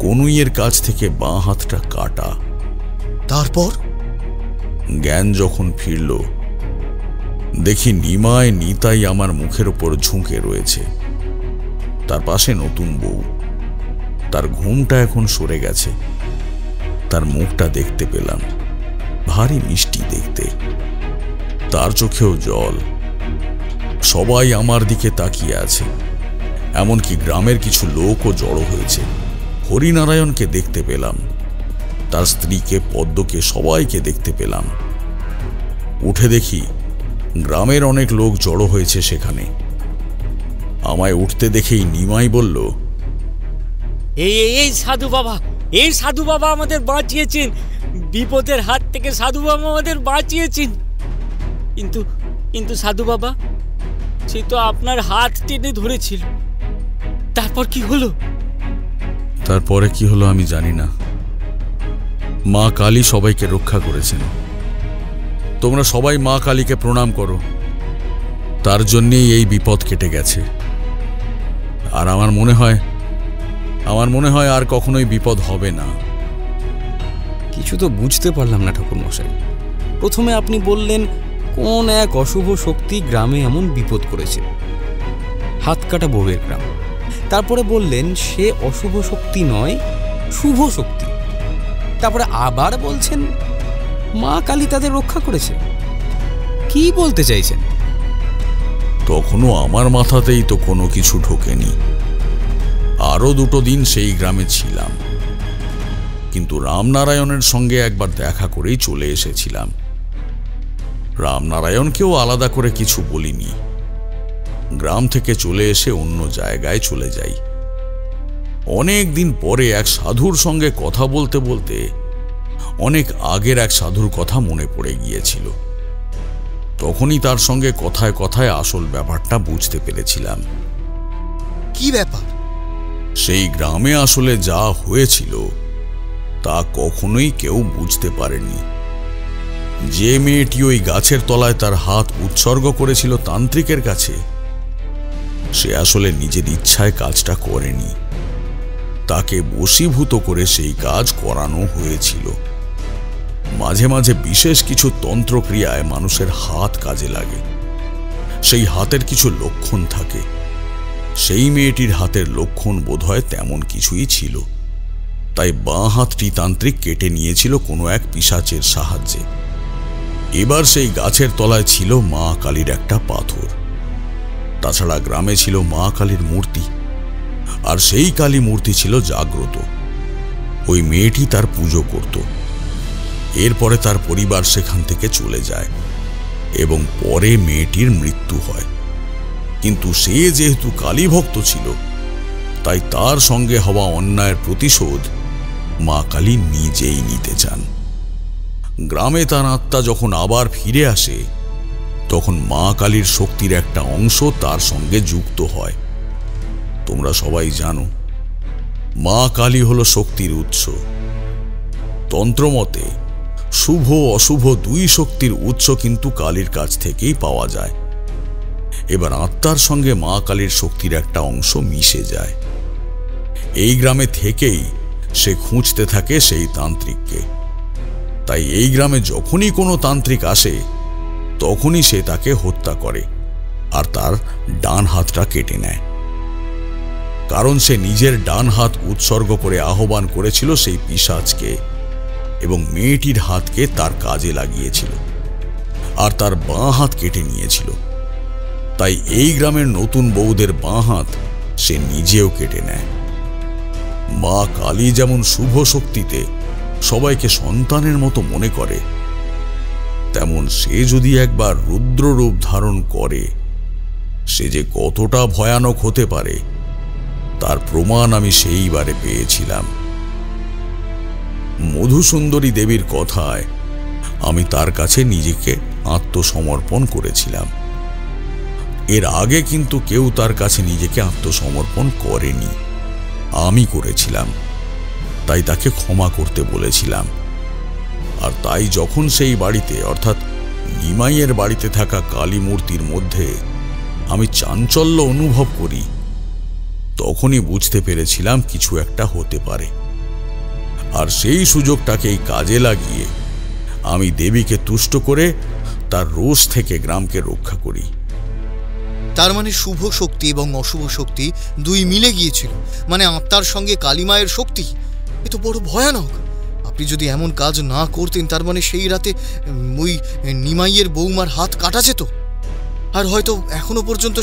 কনুইয়ের কাছ থেকে বাঁ হাতটা কাটা। তারপর জ্ঞান যখন ফিরল, দেখি নিমাই নিতাই আমার মুখের উপর ঝুঁকে রয়েছে। তার পাশে নতুন বউ। তার ঘুমটা এখন সরে গেছে। তার মুখটা দেখতে পেলাম, ভারী মিষ্টি দেখতে। তার চোখেও জল। সবাই আমার দিকে তাকিয়ে আছে। এমনকি গ্রামের কিছু লোকও জড়ো হয়েছে। হরিনারায়ণকে দেখতে পেলাম, তার স্ত্রীকে, পদ্মকে, সবাইকে দেখতে পেলাম। উঠে দেখি গ্রামের অনেক লোক জড়ো হয়েছে সেখানে। আমায় উঠতে দেখেই নিমাই বলল, এই সাধু বাবা, এই সাধু বাবা আমাদের বাঁচিয়েছেন, বিপদের হাত থেকে সাধু বাবা আমাদের বাঁচিয়েছেন। কিন্তু সাধু বাবা, সে তো আপনার হাত টেনে ধরেছিল। তারপর কি হলো? তারপরে কি হলো আমি জানি না। মা কালী সবাইকে রক্ষা করেছেন। তোমরা সবাই মা কালীকে প্রণাম করো। তার জন্যেই এই বিপদ কেটে গেছে। আর আমার মনে হয় আর কখনোই বিপদ হবে না। কিছু তো বুঝতে পারলাম না ঠাকুরমশাই। প্রথমে আপনি বললেন কোন এক অশুভ শক্তি গ্রামে এমন বিপদ করেছে, হাত কাটা বউয়ের গ্রাম। তারপরে বললেন সে অশুভ শক্তি নয়, শুভ শক্তি। তারপরে আবার বলছেন মা কালী তাদের রক্ষা করেছে। কি বলতে চাইছেন? তখনও আমার মাথাতেই তো কোনো কিছু ঢোকেনি। আরো 2 দিন সেই গ্রামে ছিলাম, কিন্তু রামনারায়ণের সঙ্গে একবার দেখা করেই চলে এসেছিলাম। রামনারায়ণকেও আলাদা করে কিছু বলিনি। গ্রাম থেকে চলে এসে অন্য জায়গায় চলে যাই। অনেক দিন পরে এক সাধুর সঙ্গে কথা বলতে বলতে অনেক আগের এক সাধুর কথা মনে পড়ে গিয়েছিল। তখনই তার সঙ্গে কথায় কথায় আসল ব্যাপারটা বুঝতে পেরেছিলাম। কি ব্যাপার? সেই গ্রামে আসলে যা হয়েছিল তা কখনোই কেউ বুঝতে পারেনি। যে মেয়েটি ওই গাছের তলায় তার হাত উৎসর্গ করেছিল তান্ত্রিকের কাছে, সে আসলে নিজের ইচ্ছায় কাজটা করেনি, তাকে বশীভূত করে সেই কাজ করানো হয়েছিল। মাঝে মাঝে বিশেষ কিছু তন্ত্রক্রিয়ায় মানুষের হাত কাজে লাগে, সেই হাতের কিছু লক্ষণ থাকে। সেই মেয়েটির হাতের লক্ষণ বোধহয় তেমন কিছুই ছিল, তাই বাঁ হাতটি তান্ত্রিক কেটে নিয়েছিল কোনো এক পিশাচের সাহায্যে। এবার সেই গাছের তলায় ছিল মা কালীর একটা পাথর। তাছাড়া গ্রামে ছিল মা কালীর মূর্তি, আর সেই কালী মূর্তি ছিল জাগ্রত। ওই মেয়েটি তার পুজো করত। এরপরে তার পরিবার সেখান থেকে চলে যায় এবং পরে মেয়েটির মৃত্যু হয়। কিন্তু সে যেহেতু কালী ভক্ত ছিল, তাই তার সঙ্গে হওয়া অন্যায়ের প্রতিশোধ মা কালী নিজেই নিতে চান। গ্রামে তার আত্মা যখন আবার ফিরে আসে, তখন মা কালীর শক্তির একটা অংশ তার সঙ্গে যুক্ত হয়। তোমরা সবাই জানো, মা কালী হল শক্তির উৎস। তন্ত্রমতে শুভ অশুভ দুই শক্তির উৎস কিন্তু কালীর কাছ থেকেই পাওয়া যায়। এবার আত্মার সঙ্গে মা কালীর শক্তির একটা অংশ মিশে যায়। এই গ্রামে থেকেই সে খুঁজতে থাকে সেই তান্ত্রিককে। তাই এই গ্রামে যখনই কোনো তান্ত্রিক আসে, তখনই সে তাকে হত্যা করে আর তার ডান হাতটা কেটে নেয়। কারণ সে নিজের ডান হাত উৎসর্গ করে আহ্বান করেছিল সেই পিশাচকে এবং মেয়েটির হাতকে তার কাজে লাগিয়েছিল, আর তার বাঁ হাত কেটে নিয়েছিল। তাই এই গ্রামের নতুন বউদের বাঁ হাত সে নিজেও কেটে নেয়। মা কালী যেমন শুভ শক্তিতে সবাইকে সন্তানের মতো মনে করে, তেমন সে যদি একবার রুদ্র রূপ ধারণ করে, সে যে কতটা ভয়ানক হতে পারে তার প্রমাণ আমি সেইবারে পেয়েছিলাম। মধুসুন্দরী দেবীর কথায় আমি তার কাছে নিজেকে আত্মসমর্পণ করেছিলাম। এর আগে কিন্তু কেউ তার কাছে নিজেকে আত্মসমর্পণ করেনি, আমি করেছিলাম। তাই তাকে ক্ষমা করতে বলেছিলাম। আর তাই যখন সেই বাড়িতে, অর্থাৎ নিমাইয়ের বাড়িতে থাকা কালী মূর্তির মধ্যে আমি চাঞ্চল্য অনুভব করি, তখনই বুঝতে পেরেছিলাম কিছু একটা হতে পারে। আর সেই সুযোগটাকেই কাজে লাগিয়ে আমি দেবীকে তুষ্ট করে তার রোষ থেকে গ্রামকে রক্ষা করি। তার মানে শুভ শক্তি এবং অশুভ শক্তি দুই মিলে গিয়েছিল, মানে আত্মার সঙ্গে কালীমায়ের শক্তি। এ তো বড় ভয়ানক। আপনি যদি এমন কাজ না করতেন, তার মানে সেই রাতে ওই নিমাইয়ের বৌমার হাত কাটা যেত, আর হয়তো এখনো পর্যন্ত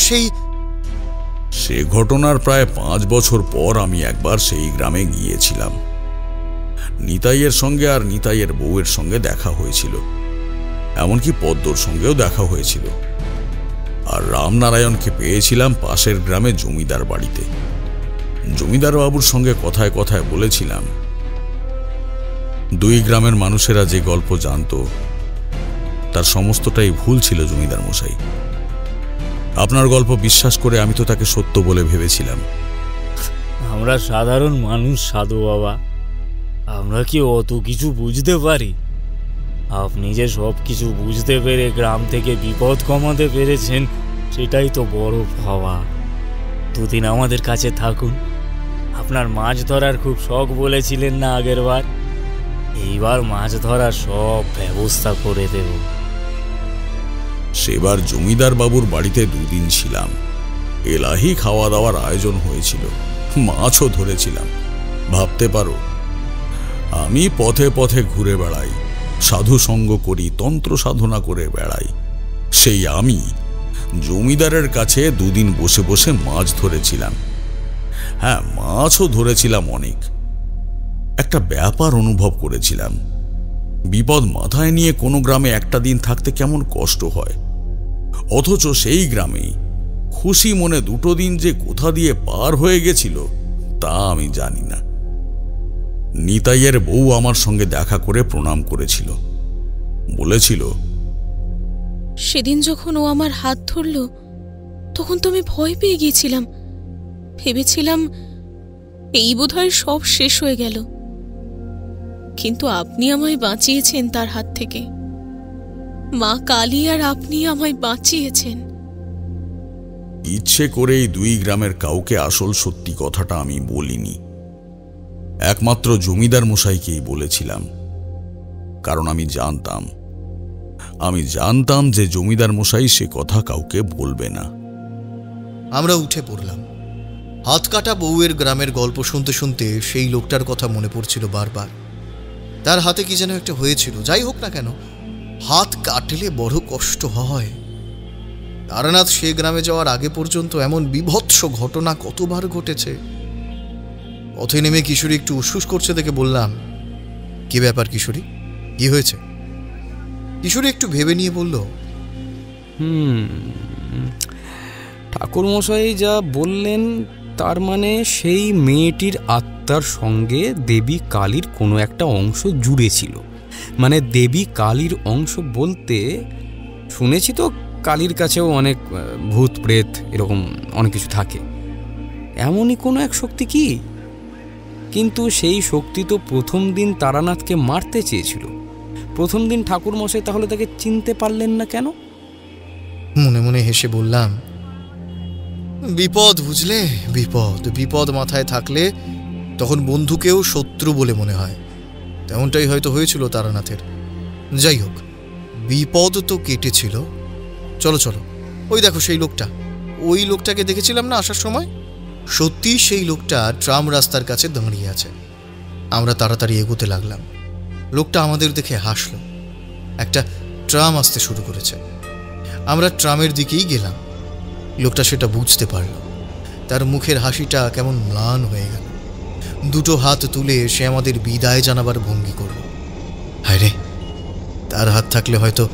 সে ঘটনার প্রায় 5 বছর পর আমি একবার সেই গ্রামে গিয়েছিলাম। নিতাইয়ের সঙ্গে আর নিতাইয়ের বউয়ের সঙ্গে দেখা হয়েছিল, এমনকি পদ্মর সঙ্গেও দেখা হয়েছিল। আর রামনারায়ণকে পেয়েছিলাম পাশের গ্রামে জমিদার বাড়িতে। জমিদার বাবুর সঙ্গে কথায় কথায় বলেছিলাম, দুই গ্রামের মানুষেরা যে গল্প জানত তার সমস্তটাই ভুল ছিল জমিদার মশাই। আপনার গল্প বিশ্বাস করে আমি তো তাকে সত্য বলে ভেবেছিলাম। আমরা সাধারণ মানুষ সাধু বাবা, আমরা কি অত কিছু বুঝতে পারি? আপনি যে সব কিছু বুঝতে পেরে গ্রাম থেকে বিপদ কমাতে পেরেছেন, সেটাই তো বড় পাওয়া। দুদিন আমাদের কাছে থাকুন। আপনার মাছ ধরার খুব শখ বলেছিলেন না আগের বার? এইবার মাছ ধরার সব ব্যবস্থা করে দেব। সেবার জমিদার বাবুর বাড়িতে 2 দিন ছিলাম। এলাহি খাওয়া দাওয়ার আয়োজন হয়েছিল, মাছও ধরেছিলাম। ভাবতে পারো, আমি পথে পথে ঘুরে বেড়াই, সাধু সঙ্গ করি, তন্ত্র সাধনা করে বেড়াই। সেই আমি জমিদারের কাছে 2 দিন বসে বসে মাছ ধরেছিলাম। হ্যাঁ, মাছও ধরেছিলাম অনেক। একটা ব্যাপার অনুভব করেছিলাম, বিপদ মাথায় নিয়ে কোনো গ্রামে একটা দিন থাকতে কেমন কষ্ট হয়, অথচ সেই গ্রামেই খুশি মনে 2 দিন যে কোথা দিয়ে পার হয়ে গেছিল তা আমি জানি না। নিতাইয়ের বউ আমার সঙ্গে দেখা করে প্রণাম করেছিল, বলেছিল, সেদিন যখন ও আমার হাত ধরল তখন তো আমি ভয় পেয়ে গিয়েছিলাম। ভেবেছিলাম এই বোধহয় সব শেষ হয়ে গেল, কিন্তু আপনি আমায় বাঁচিয়েছেন তার হাত থেকে। মা কালী আর আপনি আমায় বাঁচিয়েছেন। ইচ্ছে করেই দুই গ্রামের কাউকে আসল সত্যি কথাটা আমি বলিনি, একমাত্র জমিদার মশাইকেই বলেছিলাম। কারণ আমি জানতাম যে জমিদার মশাই সে কথা কাউকে বলবে না। আমরা উঠে পড়লাম। হাত কাটা বউয়ের গ্রামের গল্প শুনতে শুনতে সেই লোকটার কথা মনে পড়ছিল বারবার। তার হাতে কি যেন একটা হয়েছিল। যাই হোক না কেন, হাত কাটলে বড় কষ্ট হয়। তারানাথ সে গ্রামে যাওয়ার আগে পর্যন্ত এমন বিভৎস ঘটনা কতবার ঘটেছে। পথে নেমে কিশোরী একটু উসুস করছে দেখে বললাম, কি ব্যাপার কিশোরী, কি হয়েছে? কিশোরী একটু ভেবে নিয়ে বলল, ঠাকুরমশাই যা বললেন তার মানে সেই মেয়েটির আত্মার সঙ্গে দেবী কালীর কোনো একটা অংশ জুড়ে ছিল। মানে দেবী কালীর অংশ বলতে শুনেছি তো কালীর কাছেও অনেক ভূত প্রেত এরকম অনেক কিছু থাকে, এমনই কোনো এক শক্তি কি? কিন্তু সেই শক্তি তো প্রথম দিন তারানাথকে মারতে চেয়েছিল। প্রথম দিন ঠাকুরমশাই তাহলে তাকে চিনতে পারলেন না কেন? মনে মনে হেসে বললাম, বিপদ বুঝলে, বিপদ মাথায় থাকলে তখন বন্ধুকেও শত্রু বলে মনে হয়। তেমনটাই হয়তো হয়েছিল তারানাথের। যাই হোক, বিপদ তো কেটেছিল। চলো চলো, ওই দেখো সেই লোকটা, ওই লোকটাকে দেখেছিলাম না আসার সময়? সত্যি সেই লোকটা ট্রাম রাস্তার কাছে দাঁড়িয়ে আছে। আমরা তাড়াতাড়ি এগোতে লাগলাম। লোকটা আমাদের দেখে হাসল। একটা ট্রাম আসতে শুরু করেছে। আমরা ট্রামের দিকেই গেলাম। লোকটা সেটা বুঝতে পারল। তার মুখের হাসিটা কেমন ম্লান হয়ে গেল। দুটো হাত তুলে সে আমাদের বিদায় জানাবার ভঙ্গি করল। হায় রে, তার হাত থাকলে হয়তো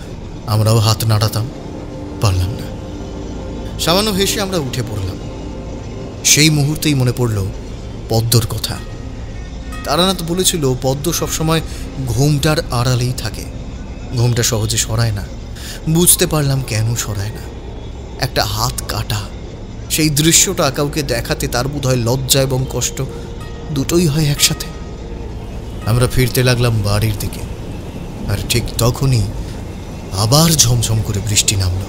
আমরাও হাত নাড়াতাম, পারলাম না। সামান্য হেসে আমরা উঠে পড়লাম। সেই মুহূর্তেই মনে পড়ল পদ্মর কথা। তারানাথ বলেছিল পদ্ম সবসময় ঘোমটার আড়ালেই থাকে, ঘোমটা সহজে সরায় না। বুঝতে পারলাম কেন সরায় না। একটা হাত কাটা, সেই দৃশ্যটা কাউকে দেখাতে তার বোধহয় লজ্জা এবং কষ্ট দুটোই হয় একসাথে। আমরা ফিরতে লাগলাম বাড়ির দিকে, আর ঠিক তখনই আবার ঝমঝম করে বৃষ্টি নামল।